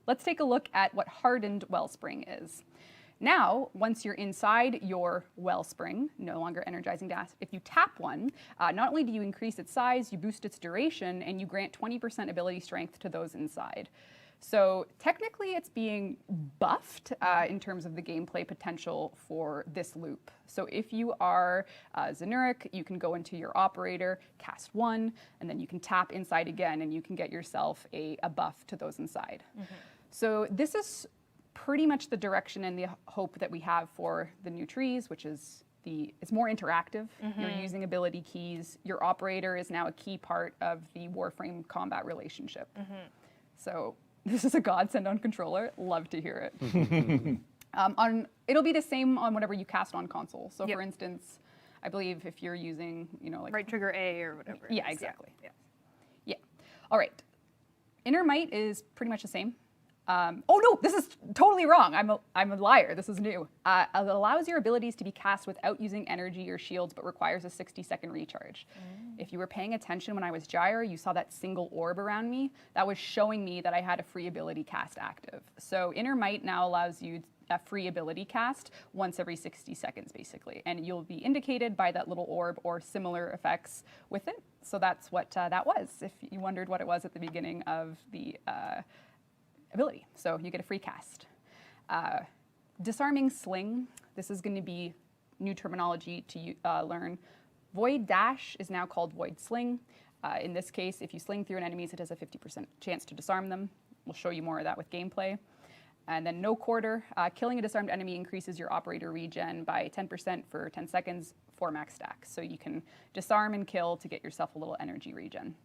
Let's take a look at what hardened Wellspring is. Now, once you're inside your Wellspring, no longer energizing dash, if you tap one, not only do you increase its size, you boost its duration, and you grant 20% ability strength to those inside. So technically it's being buffed in terms of the gameplay potential for this loop. So if you are Zenuric, you can go into your operator, cast 1, and then you can tap inside again, and you can get yourself a buff to those inside. So this is pretty much the direction and the hope that we have for the new trees, which is it's more interactive. You're using ability keys. Your operator is now a key part of the Warframe combat relationship. So this is a godsend on controller. Love to hear it. It'll be the same on whatever you cast on console. So for instance, I believe if you're using, like Right trigger A or whatever. it Yeah, is. exactly. Yeah. Yeah. All right. Inner Might is pretty much the same. Oh no, this is totally wrong. I'm a liar. This is new. It allows your abilities to be cast without using energy or shields, but requires a 60-second recharge. If you were paying attention when I was Gyre, you saw that single orb around me. That was showing me that I had a free ability cast active. So Inner Might now allows you a free ability cast once every 60 seconds, basically. And you'll be indicated by that little orb or similar effects with it. So that's what that was, if you wondered what it was at the beginning of the ability. So you get a free cast. Disarming Sling, this is going to be new terminology to learn. Void Dash is now called Void Sling. In this case, if you sling through an enemy, it has a 50% chance to disarm them. We'll show you more of that with gameplay. And then No Quarter, killing a disarmed enemy increases your operator regen by 10% for 10 seconds for max stack. So you can disarm and kill to get yourself a little energy regen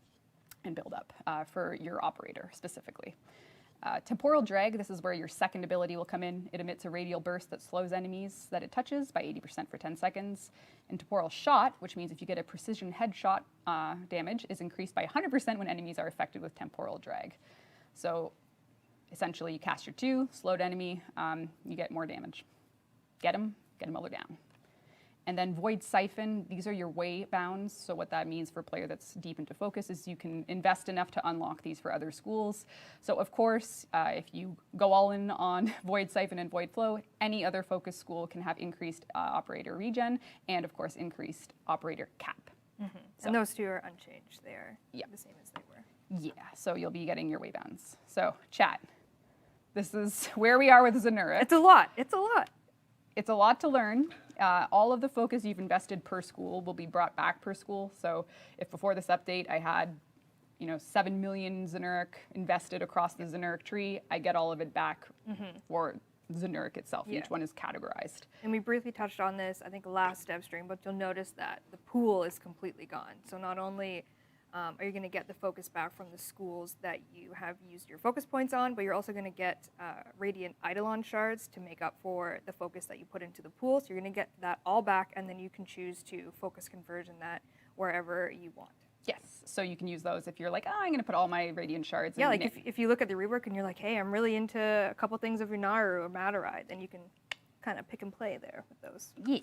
and build up for your operator specifically. Temporal Drag, this is where your second ability will come in. It emits a radial burst that slows enemies that it touches by 80% for 10 seconds. And Temporal Shot, which means if you get a precision headshot damage, is increased by 100% when enemies are affected with Temporal Drag. So essentially you cast your 2, slowed enemy, you get more damage. Get them while they're down. And then Void Siphon, these are your way bounds. So what that means for a player that's deep into focus is you can invest enough to unlock these for other schools. So of course, if you go all in on Void Siphon and Void Flow, any other focus school can have increased operator regen and of course increased operator cap. So, And those two are unchanged. They are the same as they were. yeah, so you'll be getting your way bounds. So chat, this is where we are with Zenuric. It's a lot. It's a lot. It's a lot to learn. All of the focus you've invested per school will be brought back per school. So if before this update I had 7 million Zenuric invested across the Zenuric tree, I get all of it back for Zenuric itself. Yeah. Each one is categorized. And we briefly touched on this, I think, last dev stream, but you'll notice that the pool is completely gone. So not only Are you going to get the focus back from the schools that you have used your focus points on, but you're also going to get Radiant Eidolon shards to make up for the focus that you put into the pool. So you're going to get that all back, and then you can choose to focus conversion that wherever you want. Yes, so you can use those if you're like, oh, I'm going to put all my Radiant shards. Yeah, in like if you look at the rework and you're like, hey, I'm really into a couple things of Unaru or Mataride, then you can kind of pick and play there with those. Yeah.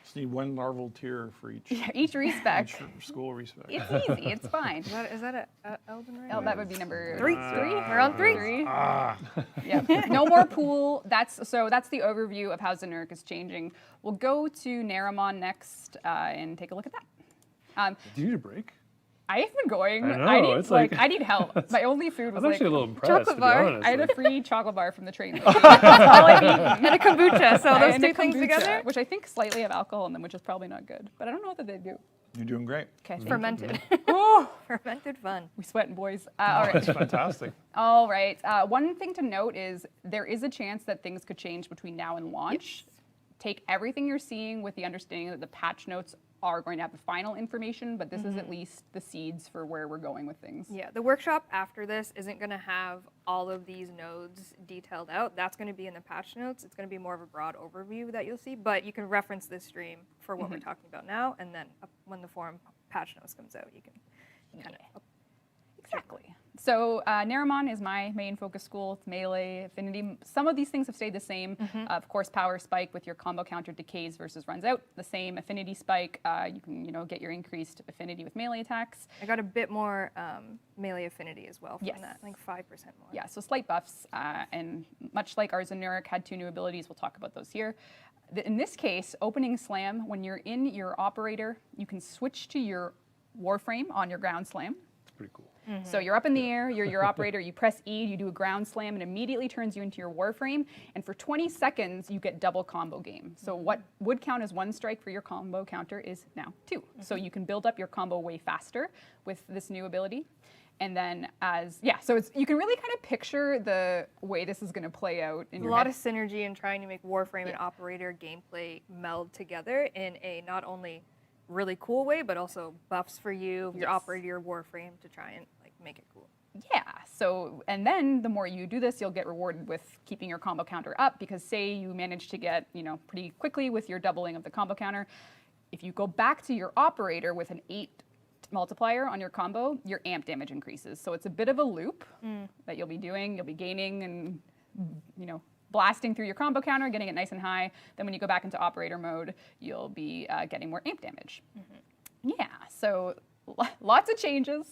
Just need one larval tier for each, Each respec. each school respec. It's easy. It's fine. Is that a Elden Ring? Oh, that would be number Three. We're on three. Three. Ah, Yeah. No more pool. That's the overview of how Zanurk is changing. We'll go to Naramon next and take a look at that. Do you need a break? I've been going. I know, need it's like- I need help. My only food was I'm actually a little impressed, to be bar. honest. I had Like, a free chocolate bar from the train. That's all I've eaten. And a kombucha. So those And two a things kombucha, together, which I think slightly have alcohol in them, which is probably not good. But I don't know what they do. you're doing great. Okay. thank you. fermented. Oh, Fermented fun. we sweating, boys. All right. That's fantastic. All right. One thing to note is there is a chance that things could change between now and launch. Take everything you're seeing with the understanding that the patch notes are going to have the final information, but this is at least the seeds for where we're going with things. Yeah, the workshop after this isn't going to have all of these nodes detailed out. That's going to be in the patch notes. It's going to be more of a broad overview that you'll see, but you can reference this stream for what we're talking about now, and then when the forum patch notes comes out, you can kind of. Exactly. So Naramon is my main focus school. It's melee, affinity. Some of these things have stayed the same. Of course, power spike with your combo counter decays versus runs out. The same affinity spike. You can get your increased affinity with melee attacks. I got a bit more melee affinity as well from Yes. that, I think 5% more. Yeah, so slight buffs. And much like our Zanuric had 2 new abilities, we'll talk about those here. In this case, opening slam, when you're in your operator, you can switch to your Warframe on your ground slam. it's pretty cool. So you're up in the air, you're your operator, you press E, you do a ground slam, and immediately turns you into your Warframe. And for 20 seconds, you get double combo game. So what would count as 1 strike for your combo counter is now 2. So you can build up your combo way faster with this new ability. And then so you can really kind of picture the way this is going to play out in A your lot head. of synergy in trying to make Warframe and Operator gameplay meld together in a not only really cool way, but also buffs for you, your Yes. Operator, your Warframe to try and make it cool. Yeah, so, and then the more you do this, you'll get rewarded with keeping your combo counter up, because say you manage to get, pretty quickly with your doubling of the combo counter, if you go back to your operator with an 8 multiplier on your combo, your amp damage increases. So it's a bit of a loop that you'll be doing. You'll be gaining and, blasting through your combo counter, getting it nice and high. Then when you go back into operator mode, you'll be getting more amp damage. Yeah, so lots of changes.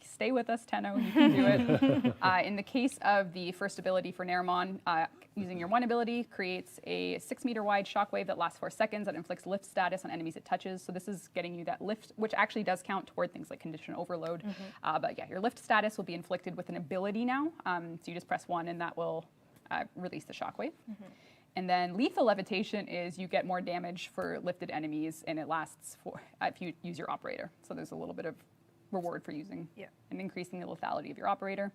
Stay with us, Tenno, you can do it. In the case of the first ability for Naramon, using your 1 ability creates a 6-meter wide shockwave that lasts 4 seconds that inflicts lift status on enemies it touches. So this is getting you that lift, which actually does count toward things like condition overload. But yeah, your lift status will be inflicted with an ability now. So you just press 1 and that will release the shockwave. And then lethal levitation is you get more damage for lifted enemies, and it lasts for if you use your operator. So there's a little bit of reward for using and increasing the lethality of your operator.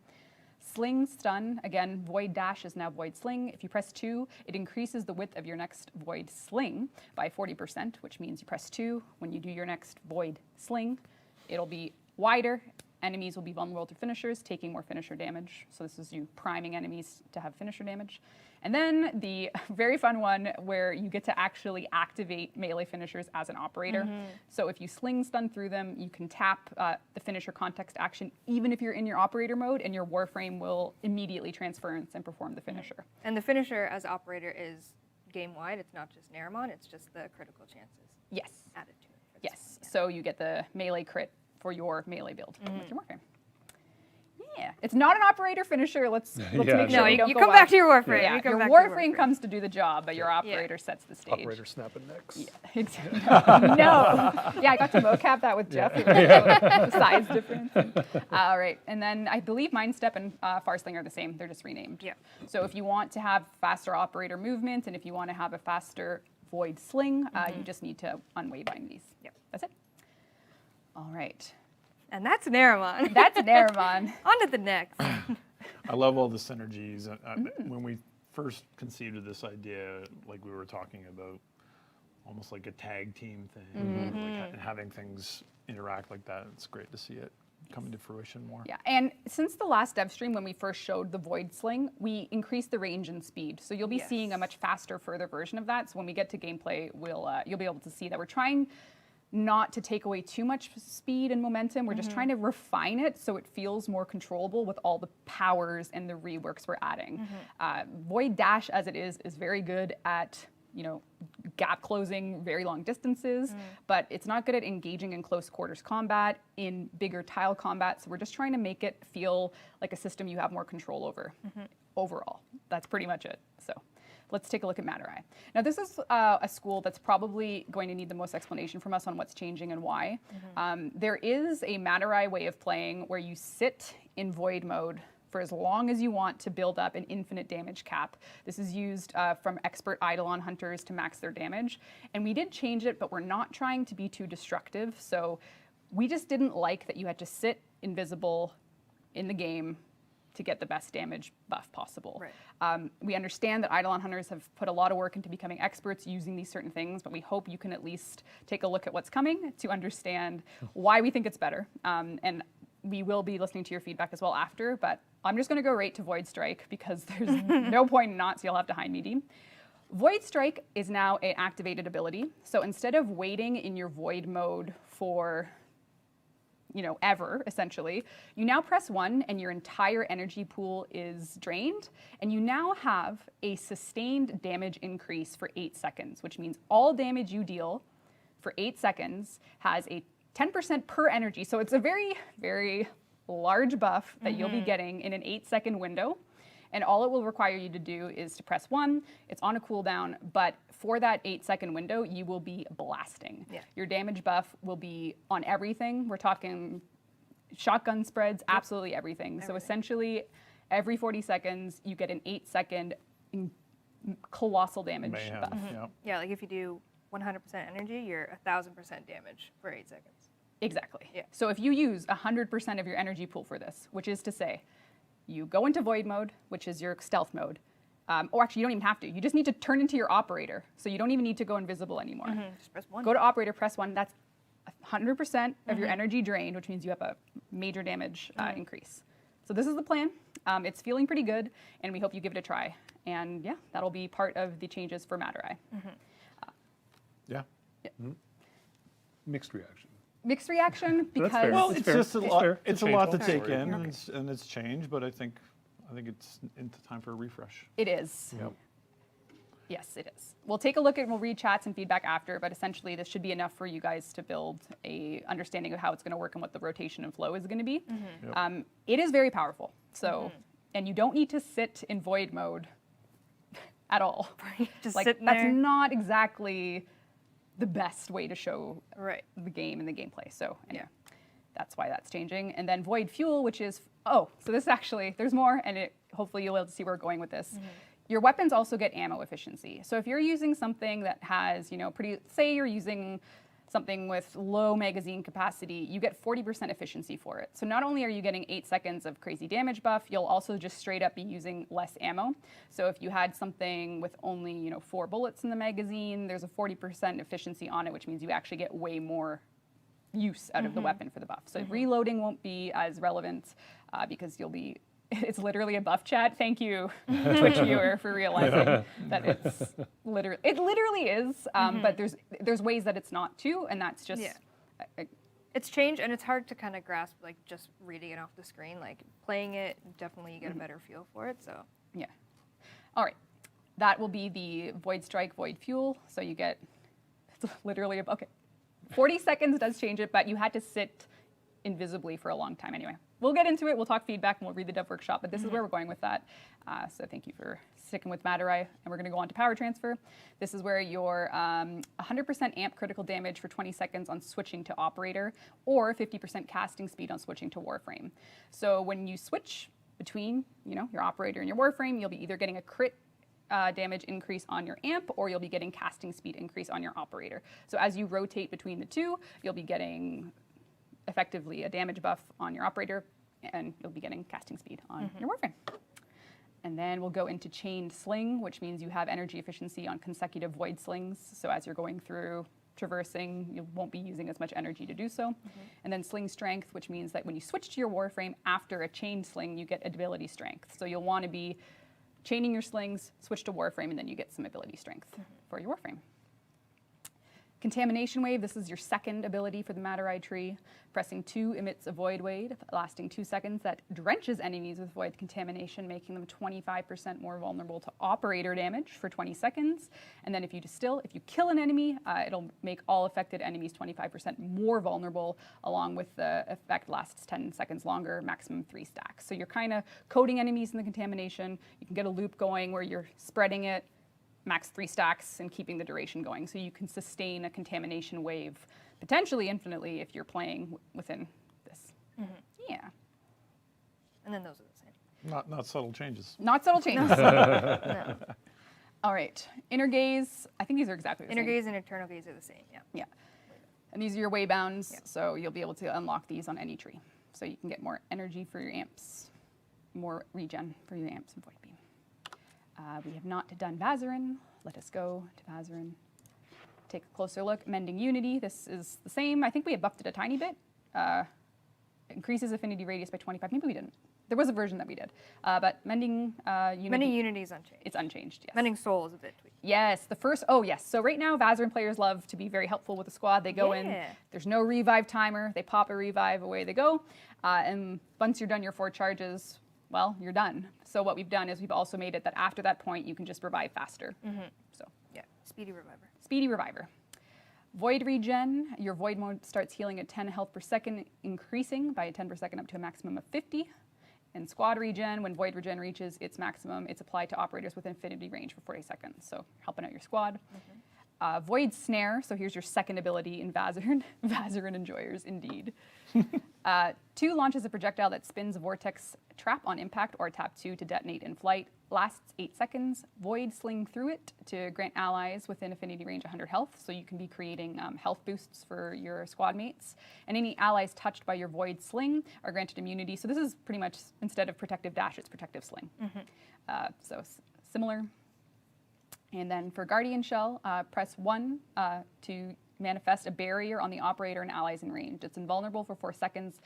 Sling stun, again, void dash is now void sling. If you press 2, it increases the width of your next void sling by 40%, which means you press 2. When you do your next void sling, it'll be wider. Enemies will be vulnerable to finishers, taking more finisher damage. So this is you priming enemies to have finisher damage. And then the very fun one where you get to actually activate melee finishers as an operator. So if you sling stun through them, you can tap the finisher context action even if you're in your operator mode, and your Warframe will immediately transference and perform the finisher. And the finisher as Operator is game-wide. It's not just Naramon, it's just the critical chances Yes. added to it. for this Yes. one, So you get the melee crit for your melee build with your Warframe. Yeah, it's not an operator finisher. Let's Yeah, make sure No, we you, don't you go come back off. to your Warframe. Yeah, you come your back to your Warframe comes to do the job, but your operator sets the stage. Operator snapping necks. Yeah, no. Yeah, I got to mocap that with Jeff. The size difference. All right, and then I believe Mind Step and Farsling are the same. They're just renamed. Yeah. So if you want to have faster operator movement, and if you want to have a faster void sling, you just need to unwaybind these. Yep. That's it. All right. And that's Naramon. That's Naramon. On to the next. I love all the synergies. When we first conceived of this idea, like we were talking about, almost like a tag team thing, like having things interact like that. It's great to see it coming to fruition more. Yeah, and since the last Devstream, when we first showed the Void Sling, we increased the range and speed. So you'll be seeing a much faster, further version of that. So when we get to gameplay, you'll be able to see that we're trying not to take away too much speed and momentum. We're just trying to refine it so it feels more controllable with all the powers and the reworks we're adding. Void Dash, as it is very good at gap closing very long distances, but it's not good at engaging in close quarters combat, in bigger tile combat. So we're just trying to make it feel like a system you have more control over overall. That's pretty much it. So let's take a look at Matter Eye. Now this is a school that's probably going to need the most explanation from us on what's changing and why. There is a Matter Eye way of playing where you sit in Void mode for as long as you want to build up an infinite damage cap. This is used from expert Eidolon hunters to max their damage. And we did change it, but we're not trying to be too destructive. So we just didn't like that you had to sit invisible in the game to get the best damage buff possible. Right. We understand that Eidolon hunters have put a lot of work into becoming experts using these certain things, but we hope you can at least take a look at what's coming to understand why we think it's better. And we will be listening to your feedback as well after, but I'm just going to go right to Void Strike because there's no point in not, so you'll have to hide me, Dean. Void Strike is now an activated ability. So instead of waiting in your Void mode for, ever, essentially, you now press 1 and your entire energy pool is drained, and you now have a sustained damage increase for 8 seconds, which means all damage you deal for 8 seconds has a 10% per energy. So it's a very, very large buff that you'll be getting in an 8-second window. And all it will require you to do is to press 1. It's on a cooldown, but for that 8-second window, you will be blasting. Yeah. Your damage buff will be on everything. We're talking shotgun spreads, absolutely everything. So essentially, every 40 seconds, you get an 8-second colossal damage Mayhem. buff. Yep. Yeah, like if you do 100% energy, you're 1,000% damage for 8 seconds. Exactly. Yeah. So if you use 100% of your energy pool for this, which is to say, you go into Void mode, which is your stealth mode, or actually you don't even have to. You just need to turn into your operator, so you don't even need to go invisible anymore. Just press 1. Go to operator, press 1. That's 100% of your energy drained, which means you have a major damage increase. So this is the plan. It's feeling pretty good, and we hope you give it a try. And yeah, that'll be part of the changes for Matter Eye. Yeah. Mixed reaction. Mixed reaction That's fair. because Well, It's it's fair. just a It's lot. fair. It's a It's lot to change. take in, Okay. and it's changed. But I think it's into time for a refresh. it is. Yep. Yes, it is. We'll take a look and we'll read chats and feedback after, but essentially this should be enough for you guys to build a understanding of how it's going to work and what the rotation and flow is going to be. Yep. It is very powerful. So, and you don't need to sit in Void mode at all. Just Like sitting that's there. not exactly the best way to show Right. the game and the gameplay. So anyway, that's why that's changing. And then Void Fuel, which is, so this actually, there's more, and hopefully you'll be able to see where we're going with this. Your weapons also get ammo efficiency. So if you're using something that has, say you're using something with low magazine capacity, you get 40% efficiency for it. So not only are you getting 8 seconds of crazy damage buff, you'll also just straight up be using less ammo. So if you had something with only, 4 bullets in the magazine, there's a 40% efficiency on it, which means you actually get way more use out of the weapon for the buff. So reloading won't be as relevant because it's literally a buff chat. Thank you, Twitch viewer, for realizing that it literally is. But there's ways that it's not too, and that's just. Yeah. It's changed, and it's hard to kind of grasp, like, just reading it off the screen. Like, playing it, definitely you get a better feel for it, so. Yeah. All right. That will be the Void Strike, Void Fuel. So you get, it's literally, okay. 40 seconds does change it, but you had to sit invisibly for a long time anyway. We'll get into it, we'll talk feedback, and we'll read the dev workshop, but this is where we're going with that. So thank you for sticking with Matter Eye, and we're gonna go on to Power Transfer. This is where your 100% amp critical damage for 20 seconds on switching to Operator, or 50% casting speed on switching to Warframe. So when you switch between, your Operator and your Warframe, you'll be either getting a crit damage increase on your amp, or you'll be getting casting speed increase on your Operator. So as you rotate between the two, you'll be getting effectively a damage buff on your Operator, and you'll be getting casting speed on your Warframe. And then we'll go into Chained Sling, which means you have energy efficiency on consecutive Void Slings. So as you're going through traversing, you won't be using as much energy to do so. And then sling strength, which means that when you switch to your Warframe after a chain sling, you get ability strength. So you'll want to be chaining your slings, switch to Warframe, and then you get some ability strength for your Warframe. Contamination Wave, this is your second ability for the Matter-Eye tree. Pressing 2 emits a Void Wave, lasting 2 seconds that drenches enemies with Void Contamination, making them 25% more vulnerable to operator damage for 20 seconds. And then if you kill an enemy, it'll make all affected enemies 25% more vulnerable, along with the effect lasts 10 seconds longer, maximum 3 stacks. So you're kind of coating enemies in the contamination. You can get a loop going where you're spreading it, max 3 stacks, and keeping the duration going. So you can sustain a contamination wave potentially infinitely if you're playing within this. Yeah. And then those are the same. Not subtle changes. Not subtle changes. No. All right. Inner Gaze, I think these are exactly the Inner same. Gaze and Eternal Gaze are the same, yeah. Yeah. And these are your waybounds, Yeah. so you'll be able to unlock these on any tree. So you can get more energy for your amps, more regen for your amps and Void Beam. We have not done Vazarin. Let us go to Vazarin. Take a closer look. Mending Unity. This is the same. I think we had buffed it a tiny bit. Increases affinity radius by 25. Maybe we didn't. There was a version that we did. But Mending Unity. Mending Unity is unchanged. It's unchanged, yes. Mending Soul is a bit tweaked. Yes, yes. So right now, Vazarin players love to be very helpful with the squad. They go in, Yeah. there's no revive timer. They pop a revive, away they go. And once you're done your 4 charges, well, you're done. So what we've done is we've also made it that after that point, you can just revive faster. So Yeah, Speedy Reviver. Speedy Reviver. Void Regen, your Void mode starts healing at 10 health per second, increasing by 10 per second up to a maximum of 50. And Squad Regen, when Void Regen reaches its maximum, it's applied to operators within affinity range for 40 seconds. So helping out your squad. Void Snare, so here's your second ability in Vazarin. Vazarin enjoyers, indeed. 2 launches a projectile that spins a vortex trap on impact or tap 2 to detonate in flight. Lasts 8 seconds. Void Sling through it to grant allies within affinity range 100 health, so you can be creating health boosts for your squad mates. And any allies touched by your Void Sling are granted immunity. So this is pretty much, instead of Protective Dash, it's Protective Sling. Similar. And then for Guardian Shell, press 1 to manifest a barrier on the operator and allies in range. It's invulnerable for 4 seconds.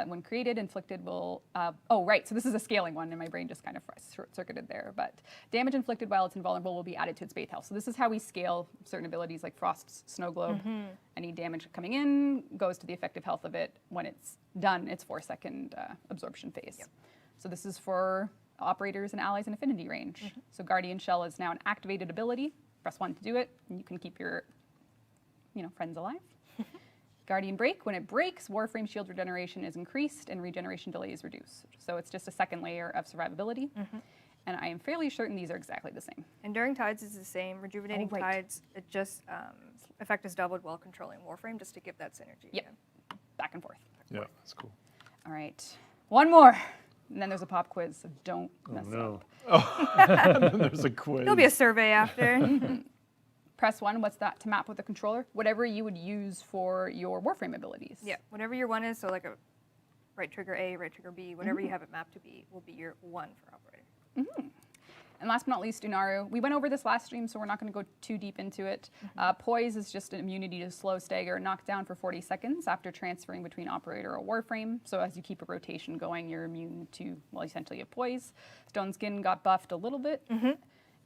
When created, inflicted will... so this is a scaling one, and my brain just kind of short-circuited there. But damage inflicted while it's invulnerable will be added to its base health. So this is how we scale certain abilities like Frost's Snow Globe. Any damage coming in goes to the effective health of it. When it's done, it's 4-second absorption phase. Yep. So this is for operators and allies in affinity range. So Guardian Shell is now an activated ability. Press 1 to do it, and you can keep your friends alive. Guardian Break, when it breaks, Warframe shield regeneration is increased and regeneration delay is reduced. So it's just a second layer of survivability. And I am fairly certain these are exactly the same. Enduring Tides is the same. Rejuvenating right. Tides, it just effect is doubled while controlling Warframe, just to give that synergy. Yep. again. Back and forth. Yeah, that's cool. All right. One more. And then there's a pop quiz, so don't Oh, mess no. up. There's a quiz. There'll be a survey after. Press 1, what's that to map with the controller? Whatever you would use for your Warframe abilities. Yeah, whatever your 1 is, so like a right trigger A, right trigger B, whatever you have it mapped to be, will be your 1 for operator. And last but not least, Unaru. We went over this last stream, so we're not going to go too deep into it. Poise is just an immunity to slow, stagger, and knock down for 40 seconds after transferring between operator or Warframe. So as you keep a rotation going, you're immune to, well, essentially a poise. Stone Skin got buffed a little bit.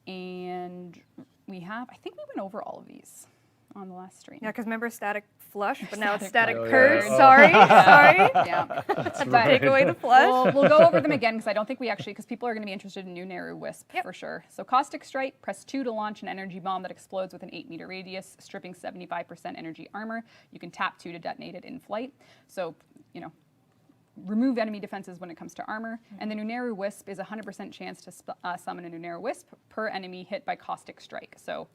And I think we went over all of these on the last stream. Yeah, because remember Static Flush, but now it's Static Static Curd. Curd. Oh, yeah. Sorry. Yeah. But right. take away the flush. We'll go over them again because I don't think because people are going to be interested in New Naru Wisp Yep. for sure. So Caustic Strike, press 2 to launch an energy bomb that explodes with an 8-meter radius, stripping 75% energy armor. You can tap 2 to detonate it in flight. So, remove enemy defenses when it comes to armor. And the Nuneru Wisp is a 100% chance to summon a Nuneru Wisp per enemy hit by Caustic Strike. So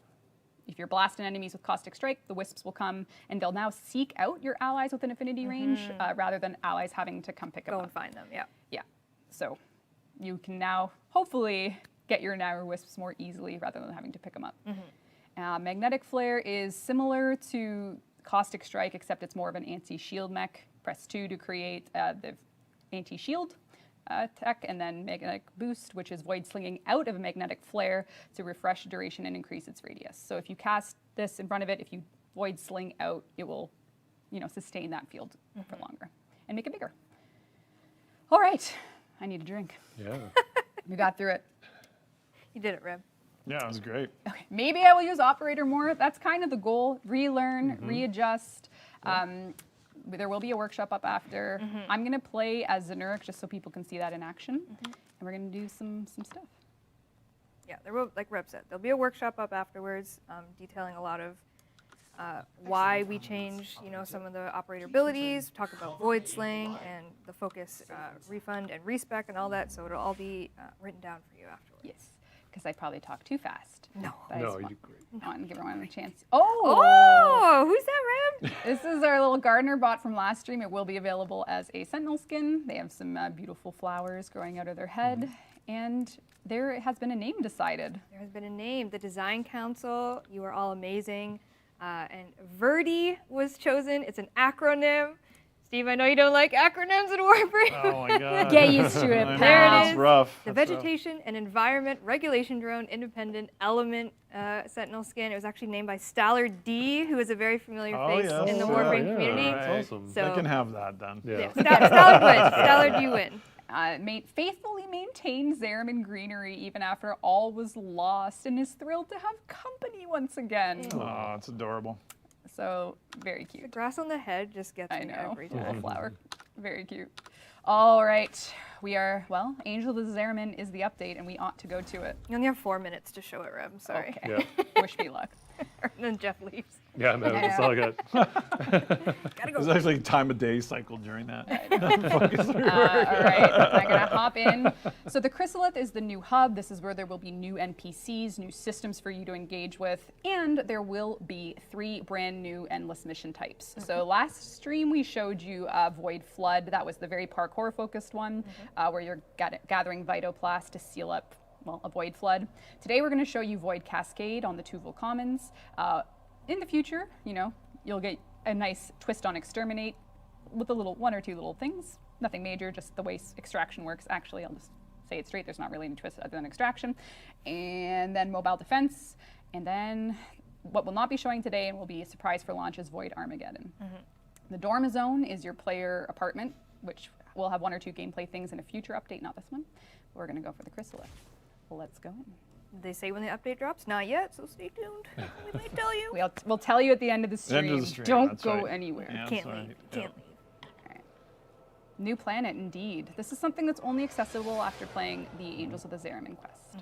if you're blasting enemies with Caustic Strike, the Wisps will come, and they'll now seek out your allies within affinity range rather than allies having to come pick them Go up. and find them, yeah. Yeah. So you can now hopefully get your Nuneru Wisps more easily rather than having to pick them up. Magnetic Flare is similar to Caustic Strike, except it's more of an anti-shield mech. Press 2 to create the anti-shield tech, and then Magnetic Boost, which is Void Slinging out of a Magnetic Flare to refresh duration and increase its radius. So if you cast this in front of it, if you Void Sling out, it will, sustain that field for longer and make it bigger. All right, I need a drink. Yeah. We got through it. You did it, Reb. Yeah, it was great. Okay, maybe I will use Operator more. That's kind of the goal. Relearn, readjust. There will be a workshop up after. I'm going to play as Zenuric just so people can see that in action. And we're going to do some stuff. Yeah, there will, like Reb said, there'll be a workshop up afterwards detailing a lot of why we change, some of the operator abilities, talk about Void Sling and the focus, refund and respec and all that. So it'll all be written down for you afterwards. Yes, because I probably talk too fast. No. But I No, just you want- did great. I want to give everyone a chance. Oh, who's that, Reb? This is our little gardener bot from last stream. It will be available as a sentinel skin. They have some beautiful flowers growing out of their head. And there has been a name decided. There has been a name, the Design Council. You are all amazing. And Verdi was chosen. It's an acronym. Steve, I know you don't like acronyms in Warframe. Oh my god. Get used to it, I know, There it it's is. rough. The That's rough. Vegetation and Environment Regulation Drone Independent Element Sentinel Skin. It was actually named by Stallard D, who is a very familiar Oh, face yes. in the Yeah, Warframe yeah. community. Right. That's awesome. So- I can have that then. Yeah. Stallard wins. Stallard, you win. Faithfully maintained Zariman greenery even after all was lost and is thrilled to have company once again. Oh, it's adorable. So, very The cute. grass on the head just gets I me know. every Little time. flower. Very cute. All right. We are, Angel of the Zariman is the update, and we ought to go to it. You only have 4 minutes to show it, Reb. I'm sorry. Okay. Yeah. Wish me luck. And then Jeff leaves. Yeah, no, that's all I got. Gotta There's go. actually time of day cycle during that. All right, I'm gonna hop in. So the Chrysalith is the new hub. This is where there will be new NPCs, new systems for you to engage with, and there will be 3 brand new endless mission types. So last stream we showed you Void Flood. That was the very parkour focused one, where you're gathering Vitoplast to seal up a Void Flood. Today we're going to show you Void Cascade on the Tuval Commons. In the future, you'll get a nice twist on Exterminate with a little 1 or 2 little things. Nothing major, just the way extraction works. Actually, I'll just say it straight. There's not really any twist other than extraction. And then Mobile Defense. And then what we'll not be showing today and will be a surprise for launch is Void Armageddon. The Dormizone is your player apartment, which will have 1 or 2 gameplay things in a future update, not this one. We're going to go for the Chrysalith. Let's go. They say when the update drops? Not yet, so stay tuned. We might tell you. We'll tell you at the end of the stream. End of the stream, Don't that's go right. anywhere. Yeah, Can't that's leave. right. Can't Yep. leave. New planet, indeed. This is something that's only accessible after playing the Angels of the Zariman quest.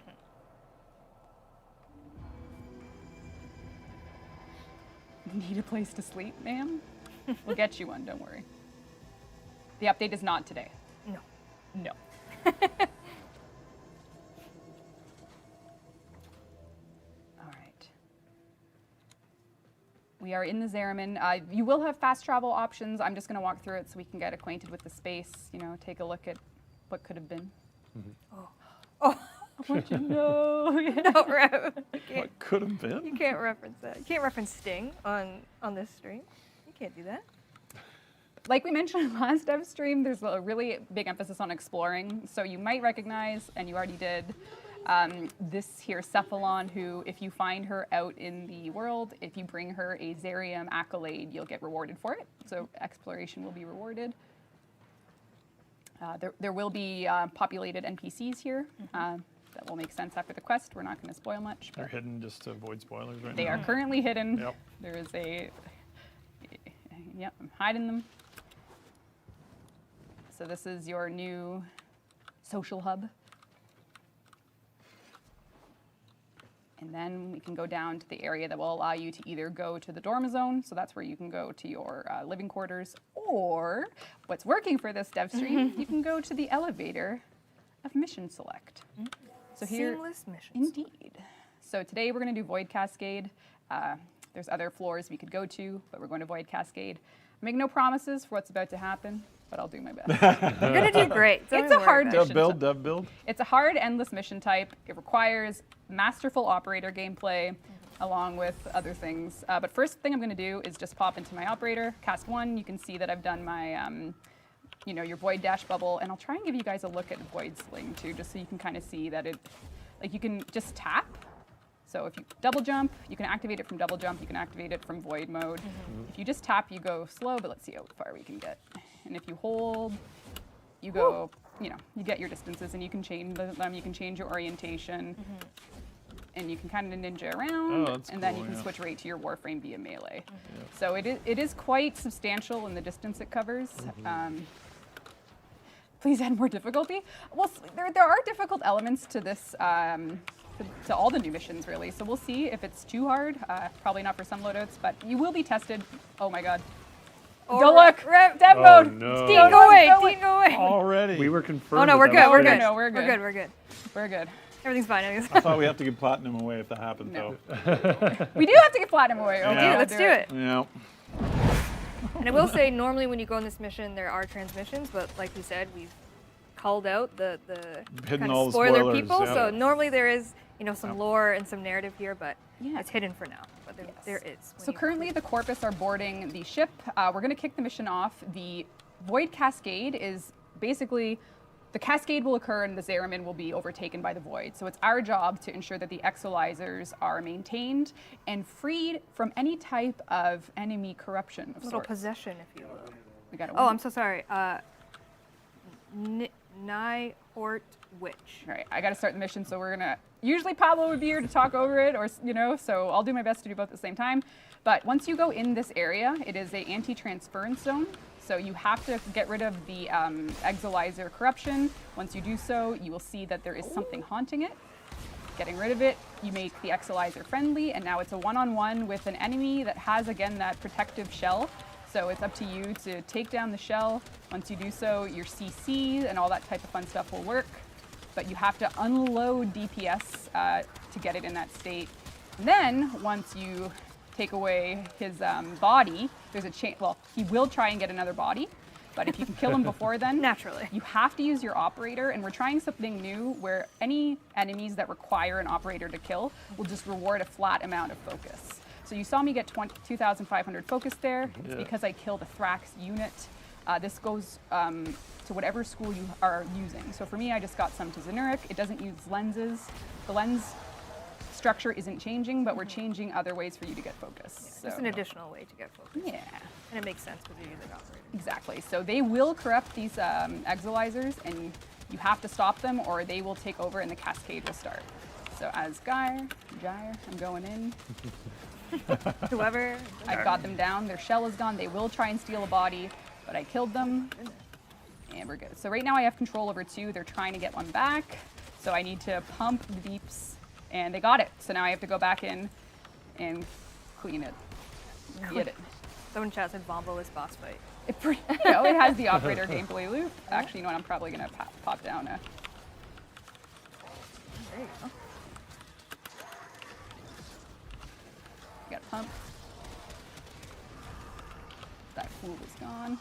Need a place to sleep, ma'am? We'll get you one, don't worry. The update is not today. No. No. All right. We are in the Zariman. You will have fast travel options. I'm just going to walk through it so we can get acquainted with the space, take a look at what could have been. Oh. I want you to know. No, Reb. What could have You been? can't reference that. You can't reference Sting on this stream. You can't do that. Like we mentioned in last dev stream, there's a really big emphasis on exploring. So you might recognize, and you already did, this here Cephalon, who, if you find her out in the world, if you bring her a Zarium accolade, you'll get rewarded for it. So exploration will be rewarded. There will be populated NPCs here. That will make sense after the quest. We're not going to spoil much. They're But hidden just to avoid spoilers right they now. are currently hidden. Yep. There is yep, I'm hiding them. So this is your new social hub. And then we can go down to the area that will allow you to either go to the Dormizone, so that's where you can go to your living quarters, or what's working for this dev stream, you can go to the elevator of Mission Select. So here, Seamless missions. indeed. So today we're going to do Void Cascade. There's other floors we could go to, but we're going to Void Cascade. I make no promises for what's about to happen, but I'll do my best. You're gonna do great. Don't It's a even worry hard about it. Dev build. It's a hard, endless mission type. It requires masterful operator gameplay, along with other things. But first thing I'm going to do is just pop into my operator, cast 1. You can see that I've done my, your Void Dash bubble, and I'll try and give you guys a look at Void Sling too, just so you can kind of see that you can just tap. So if you double jump, you can activate it from double jump. You can activate it from void mode. If you just tap, you go slow, but let's see how far we can get. And if you hold, you go, you get your distances, and you can change them. You can change your orientation. And you can kind of ninja around, that's and then cool, you can yeah. switch right to your Warframe via melee. So it is quite substantial in the distance it covers. Please add more difficulty. Well, there are difficult elements to this, to all the new missions, really. So we'll see if it's too hard. Probably not for some loadouts, but you will be tested. Oh my god. Don't look! Dev Oh, mode! no. Dean, go away! Dean, go away! Already. We were confirmed. Oh no, that we're that good. was We're finished. good. No, we're good. We're good. We're good. We're good. Everything's fine. Everything's I fine. thought we have to give platinum away if that happens, No. though. We do have to get platinum away. Oh, Yeah. Let's do it. Yeah. And I will say, normally when you go on this mission, there are transmissions, but like you said, we've culled out the Hidden kind all of the spoiler spoilers, people. yeah. So normally there is, some lore and some narrative here, but Yeah. it's hidden for now. But there is. when So you- currently the Corpus are boarding the ship. We're going to kick the mission off. The Void Cascade is basically, the Cascade will occur and the Zariman will be overtaken by the Void. So it's our job to ensure that the exolizers are maintained and freed from any type of enemy corruption of little sorts. possession, if you will. We got a Oh, win. I'm so sorry. Nihort Witch. All right, I got to start the mission, so we're gonna. Usually Pablo would be here to talk over it, or so I'll do my best to do both at the same time. But once you go in this area, it is a anti-transference zone, so you have to get rid of the exolizer corruption. Once you do so, you will see that there is something haunting it. Getting rid of it, you make the exolizer friendly, and now it's a one-on-one with an enemy that has, again, that protective shell. So it's up to you to take down the shell. Once you do so, your CC and all that type of fun stuff will work. But you have to unload DPS to get it in that state. And then, once you take away his body, there's a chance, well, he will try and get another body. But if you can kill him before then, Naturally. you have to use your operator, and we're trying something new where any enemies that require an operator to kill will just reward a flat amount of focus. So you saw me get 2,500 focus there. It's because I killed a Thrax unit. This goes to whatever school you are using. So for me, I just got some to Zenuric. It doesn't use lenses. The lens structure isn't changing, but we're changing other ways for you to get focus. Just So- an additional way to get focus. yeah. And it makes sense because you're using operator. Exactly. So they will corrupt these exolizers, and you have to stop them, or they will take over and the cascade will start. So as Gyre, I'm going in. Whoever. I've got them down. Their shell is gone. They will try and steal a body, but I killed them, and we're good. So right now I have control over two. They're trying to get one back, so I need to pump the deeps, and they got it. So now I have to go back in and clean it. Get it. Someone in chat said Bombo is boss fight. It has the operator gameplay loop. Actually, you know what? I'm probably gonna pop down a. There you go. Got a pump. That fool is gone.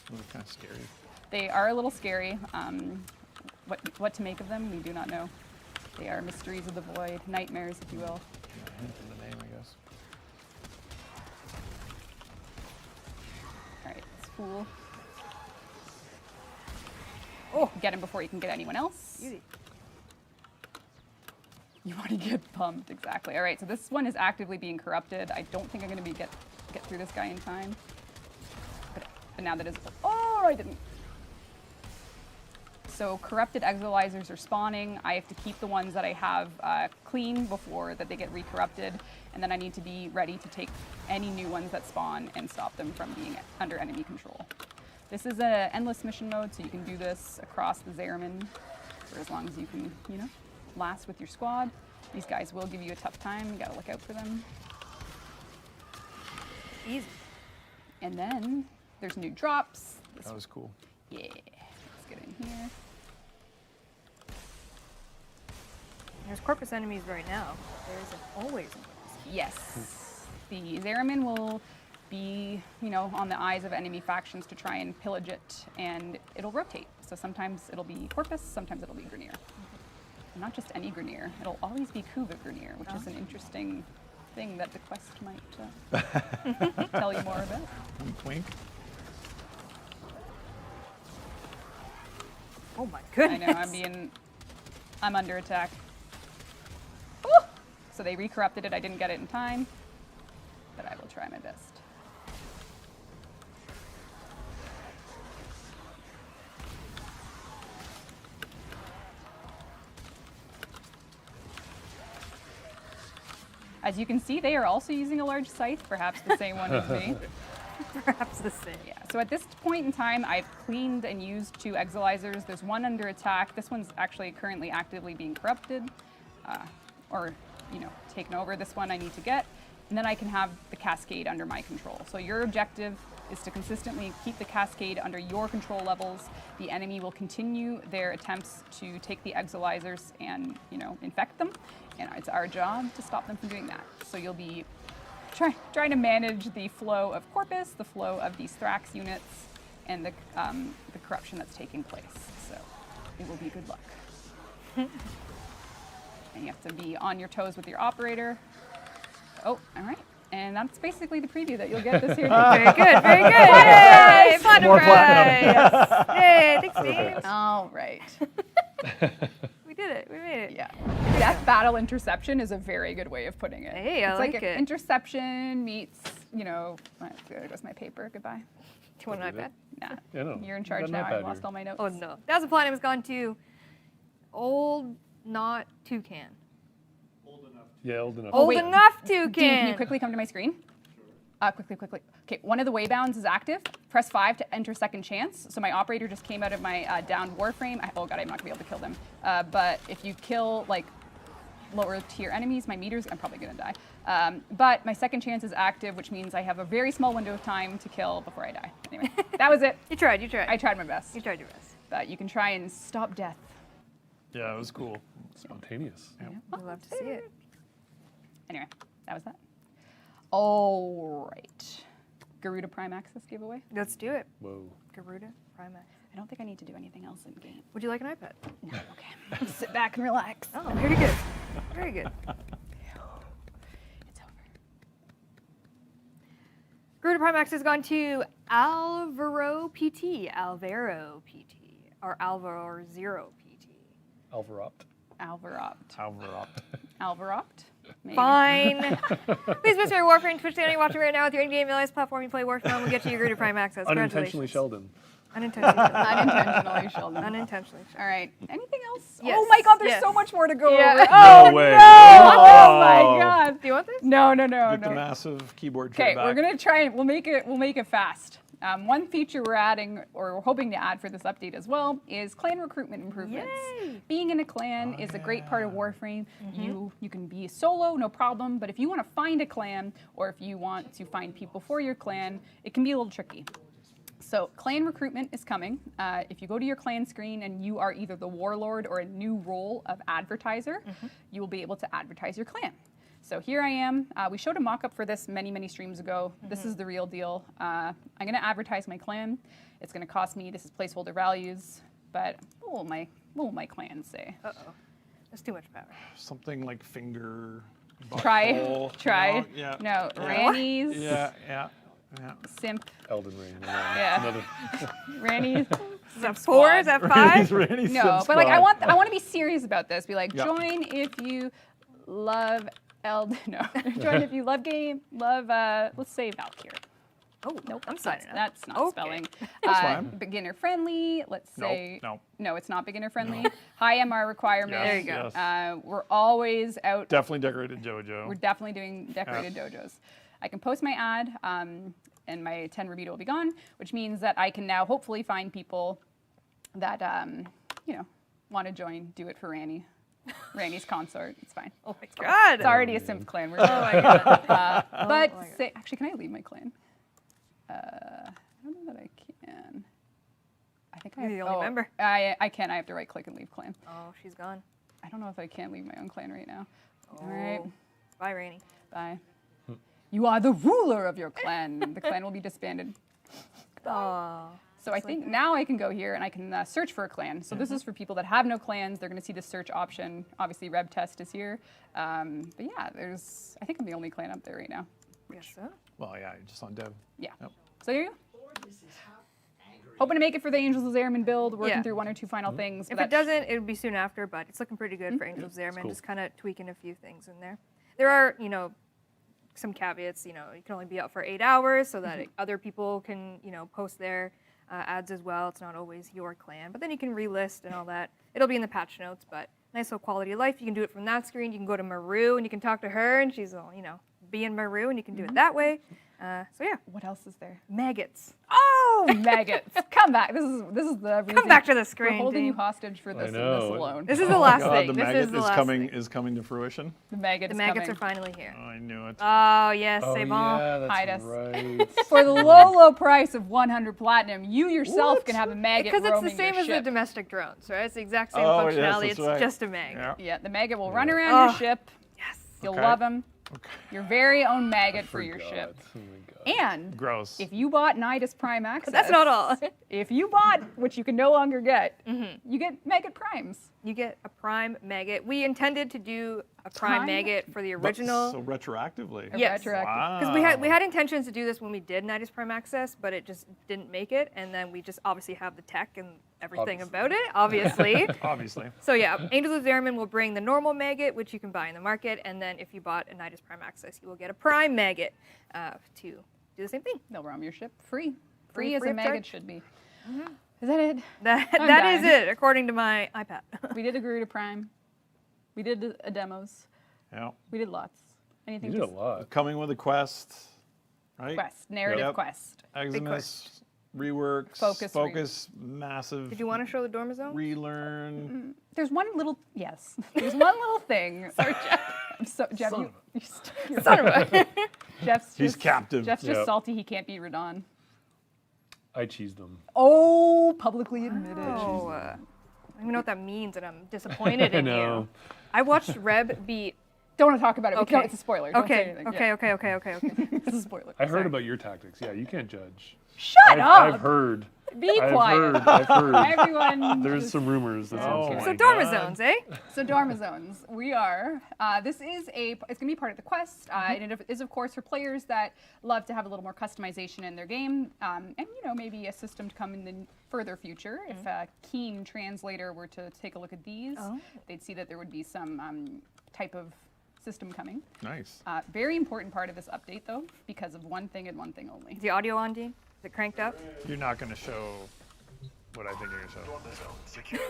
Those are kind of scary. They are a little scary. What to make of them, we do not know. They are mysteries of the void, nightmares, if you will. Yeah, hint in the name, I guess. All right, this fool. Oh. Get him before you can get anyone else. Beauty. You want to get pumped, exactly. All right, so this one is actively being corrupted. I don't think I'm going to get through this guy in time. But now that is, oh, I didn't. So corrupted exolizers are spawning. I have to keep the ones that I have clean before that they get re-corrupted, and then I need to be ready to take any new ones that spawn and stop them from being under enemy control. This is an endless mission mode, so you can do this across the Zariman for as long as you can, last with your squad. These guys will give you a tough time. You gotta look out for them. Easy. And then there's new drops. That was cool. Yeah, let's get in here. There's corpus enemies right now. There isn't always. Yes, the Zariman will be, on the eyes of enemy factions to try and pillage it, and it'll rotate. So sometimes it'll be Corpus, sometimes it'll be Grineer. And not just any Grineer, it'll always be Kuva Grineer, which is an interesting thing that the quest might tell you more about. Twink. Oh my I goodness. know, I'm being I'm under attack. Woo! So they recorrupted it. I didn't get it in time, but I will try my best. As you can see, they are also using a large scythe, perhaps the same one as me. Perhaps the same. Yeah, so at this point in time, I've cleaned and used 2 exilizers. There's one under attack. This one's actually currently actively being corrupted, or, you know, taken over. This one I need to get, and then I can have the Cascade under my control. So your objective is to consistently keep the Cascade under your control levels. The enemy will continue their attempts to take the exilizers and, you know, infect them, and it's our job to stop them from doing that. So you'll be trying to manage the flow of Corpus, the flow of these Thrax units, and the corruption that's taking place. So it will be good luck. And you have to be on your toes with your operator. Oh, all right. And that's basically the preview that you'll get this year. Very good, very good. Yay, platinum More prize. Yay, thanks, Steve. All right. We did it. We made it. Yeah. Death battle interception is a very good way of putting it. Hey, I it's like like it. Interception meets, you know, there goes my paper. Goodbye. Do you want an iPad? Nah. Yeah, no. You're in Got charge an now. iPad I lost here. all my notes. Oh no. 1,000 platinum has gone to Old Not Toucan. Yeah, old enough. Old wait. enough Dean, Toucan. can you quickly come to my screen? Quickly. Okay, one of the waybounds is active. Press 5 to enter second chance. So my operator just came out of my downed Warframe. Oh god, I'm not gonna be able to kill them. But if you kill like lower tier enemies, my meters, I'm probably gonna die. But my second chance is active, which means I have a very small window of time to kill before I die. Anyway, that was it. You tried. You tried. I tried my best. You tried your best. But you can try and stop death. Yeah, it was cool. Spontaneous. We'd love to see it. Anyway, that was that. All right. Garuda Prime Access giveaway. Let's do it. Whoa. Garuda Prima. I don't think I need to do anything else in game. Would you like an iPad? No, okay. Sit back and relax. Oh, very good. Very good. It's over. Garuda Primax has gone to Alvaro PT, or Alvaro Zero PT. Alvaropt. Alvaropt? Maybe. Fine. Please visit our Warframe Twitch channel you're watching right now with your in-game MLS platform you play Warframe on. We'll get you your Garuda Prime access. Unintentionally Congratulations. Sheldon. Unintentionally. Unintentionally, Sheldon. Unintentionally. All right. Anything else? Yes, Oh my god, there's yes. so much more to go Yeah. over. No way. Oh my god. Do you want this? No. Get the massive keyboard tray Okay, back. we're gonna try and we'll make it fast. One feature we're adding, or we're hoping to add for this update as well, is clan recruitment improvements. Yay! Being in a clan is a great part of Warframe. You can be solo, no problem, but if you want to find a clan, or if you want to find people for your clan, it can be a little tricky. So clan recruitment is coming. If you go to your clan screen and you are either the warlord or a new role of advertiser, you will be able to advertise your clan. So here I am. We showed a mock-up for this many streams ago. This is the real deal. I'm going to advertise my clan. It's going to cost me, this is placeholder values, but what will my clan say? Uh-oh. That's too much power. Something like finger. Try. butthole, Try. you know, yeah. No, Yeah. Rannies. Yeah. Simp. Elden Ring. Yeah. Another. Rannies. Is that 4? Is that 5? Randy No, but like I want to be serious about this. Be like, Yep. join if you love join if you love game, let's say Valkyr. Oh, Nope, I'm signing up. that's not Okay. spelling. fine. Beginner friendly. Let's say Nope. no, it's not beginner friendly. High MR requirement. Yes, There you go. yes. We're always out. Definitely decorated JoJo. We're definitely doing decorated dojos. I can post my ad, and my 10 Rubito will be gone, which means that I can now hopefully find people that want to join. Do it for Ranny. Randy's consort. It's fine. Oh my god. It's already a simp clan. We're Oh my god. but my God. actually, can I leave my clan? I don't know that I can. I think You're the only member. I can. I have to right click and leave clan. Oh, she's gone. I don't know if I can leave my own clan right now. Oh. All right. Bye, Rainey. Bye. You are the ruler of your clan. The clan will be disbanded. Oh. So I think now I can go here and I can search for a clan. So this is for people that have no clans. They're going to see the search option. Obviously, Reb Test is here. But yeah, I think I'm the only clan up there right now. Guess so. Well, yeah, just on dev. Yeah. Yep. So here you go. This is half angry hoping to make it for the Angels of Zariman build, working Yeah. through 1 or 2 final things. If but it doesn't, it would be soon after, but it's looking pretty good for Angels Zariman. cool. Just kind of tweaking a few things in there. There are, some caveats. You can only be out for 8 hours so that other people can, post their ads as well. It's not always your clan, but then you can relist and all that. It'll be in the patch notes, but nice little quality of life. You can do it from that screen. You can go to Maru and you can talk to her, and she's all, be in Maru, and you can do it that way. So yeah, What else is there? maggots. Oh, maggots! Come back. This is the reason. Come back to the We're screen. holding you Dean. hostage for this and this know. alone. This is the last God, thing. the This maggot is the last coming thing. is coming to fruition. The maggots. The maggots coming. are finally here. I knew it. Oh yes, Oh c'est bon. yeah, Hide that's us. right. For the low price of 100 platinum, you yourself can have a maggot Because it's roaming the same your as the ship. domestic drones, right? It's the exact same Oh, yes, functionality. that's It's right. just a mag. Yeah. Yeah, the maggot will run around your Oh. ship. Yes. You'll Okay. love him. Okay. Your very own maggot for your Forgot. ship. Oh my God. And Gross. if you bought Nidus Prime Access, That's not all. If you bought, which you can no longer get, Mm-hmm. you get maggot primes. You get a prime maggot. We intended to do a prime Prime? maggot for the But original. so retroactively. Yes. Retroactive. Wow. Because we had intentions to do this when we did Nidus Prime Access, but it just didn't make it. And then we just obviously have the tech and everything Obviously. about it, obviously. Obviously. So yeah, Angels of Zariman will bring the normal maggot, which you can buy in the market, and then if you bought a Nidus Prime Access, you will get a prime maggot to do the same thing. They'll roam your ship free. Free Free as a of maggot charge. should be. Is that it? That I'm that is dying. it, according to my iPad. We did a Garuda Prime. We did a demos. Yeah. We did lots. Anything You did a to lot. Coming with a quest, right? quest, narrative Yep. quest. Eximus, reworks, Focus, massive. Did you want to show the Dormizones? relearn? There's one little There's one little thing. Sorry, Jeff. Jeff, Son you're Son of a. Jeff's He's just, captive. Jeff's just Yep. salty he can't be Radon. I cheesed them. Oh, publicly admitted. Oh, I don't even know what that means, and I'm disappointed I in know. you. I watched Reb beat. Don't want to talk about it. Okay. No, it's a spoiler. Don't say Okay, anything. okay, Yeah, okay, okay, okay, okay. it's a spoiler. I heard Sorry. about your tactics. Yeah, you can't judge. Shut up. I've heard. Be I've quiet. heard. Everyone. There's just- some rumors. That's Oh what I'm my So saying. Dormizones, eh? So Dormizones, we are. This is it's going to be part of the quest, and it is of course for players that love to have a little more customization in their game, and maybe a system to come in the further future. If a keen translator were to take a look at these, they'd see that there would be some type of system coming. Nice. Very important part of this update though, because of one thing and one thing only. Is the audio on, Dean? Is it cranked up? You're not going to show what I think you're going to show. Dormizone secured.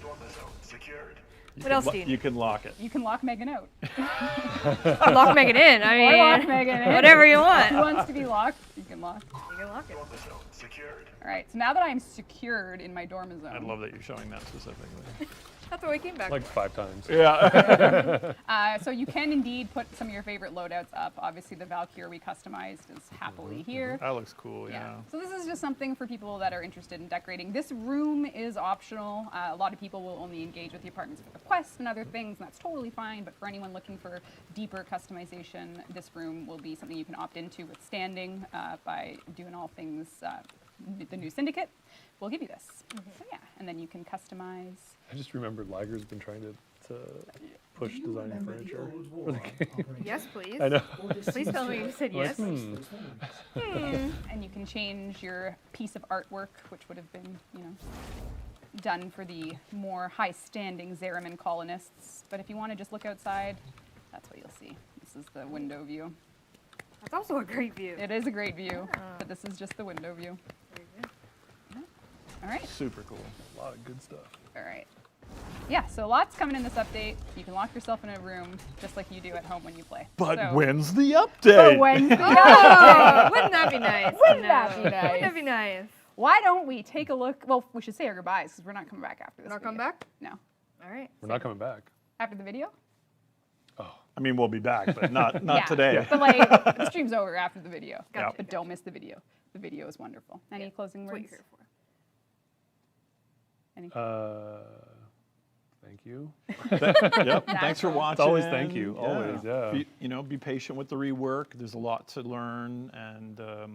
Dormizone secured. What else do you You need? can lock it. You can lock Megan out. Lock Megan in. I Or lock mean, Megan in. whatever you Who want. wants to be locked? You can lock. You can lock it. Dormizone secured. All right. So now that I'm secured in my Dormizone. I love that you're showing that specifically. That's what we came back Like for. 5 times. Yeah. So you can indeed put some of your favorite loadouts up. Obviously, the Valkyr we customized is happily here. that looks cool, yeah. So this is just something for people that are interested in decorating. This room is optional. A lot of people will only engage with the apartments for the quest and other things, and that's totally fine. But for anyone looking for deeper customization, this room will be something you can opt into with standing by doing all things the new syndicate. We'll give you this. So yeah, and then you can customize. I just remembered Liger's been trying to push designing furniture. Yes, please. I know. Please tell me you said yes. And you can change your piece of artwork, which would have been, done for the more high-standing Zariman colonists. But if you want to just look outside, that's what you'll see. This is the window view. That's also a great view. It is a great view, but this is just the window view. Very good. All right. Super cool. A lot of good stuff. All right. Yeah, so lots coming in this update. You can lock yourself in a room just like you do at home when you play. But So- when's the But update? when's the Oh, wouldn't that be nice? Wouldn't that be Wouldn't nice? that be nice? Why don't we take a look? Well, we should say our goodbyes because we're not coming back after this. Not coming video. back? No. All right. We're not coming back. After the video? I mean, we'll be back, but not Yeah. today. But like, the stream's over after the video. Gotcha, But don't miss the video. The video is wonderful. Any closing That's what words? you're here for. Any? Thank you. Yep. Thanks for watching. always thank you, always, yeah. Be patient with the rework. There's a lot to learn, and the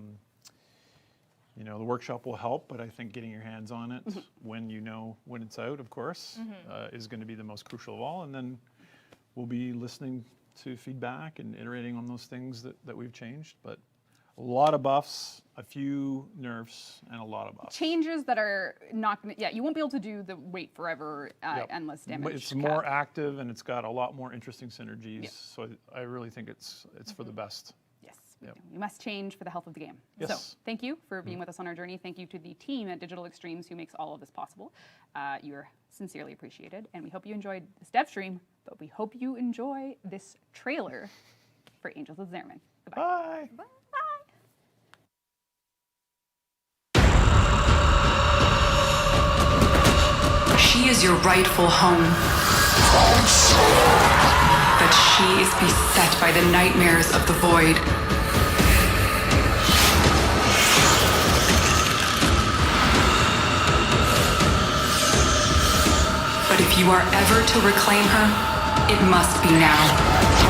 workshop will help. But I think getting your hands on it when when it's out, of course, is going to be the most crucial of all. And then we'll be listening to feedback and iterating on those things that we've changed. But a lot of buffs. a few nerfs and a lot of buffs. Changes that are not going to, yeah, you won't be able to do the wait forever Yep. endless But damage. it's more cap. active and it's got a lot more interesting synergies. Yeah. So I really think it's for the best. Yes, Yep. you must change for the health of the game. Yes. So thank you for being with us on our journey. Thank you to the team at Digital Extremes who makes all of this possible. You're sincerely appreciated, and we hope you enjoyed this dev stream, but we hope you enjoy this trailer for Angels of Zariman. Goodbye. Bye. She is your rightful home. But she is beset by the nightmares of the void. But if you are ever to reclaim her, it must be now.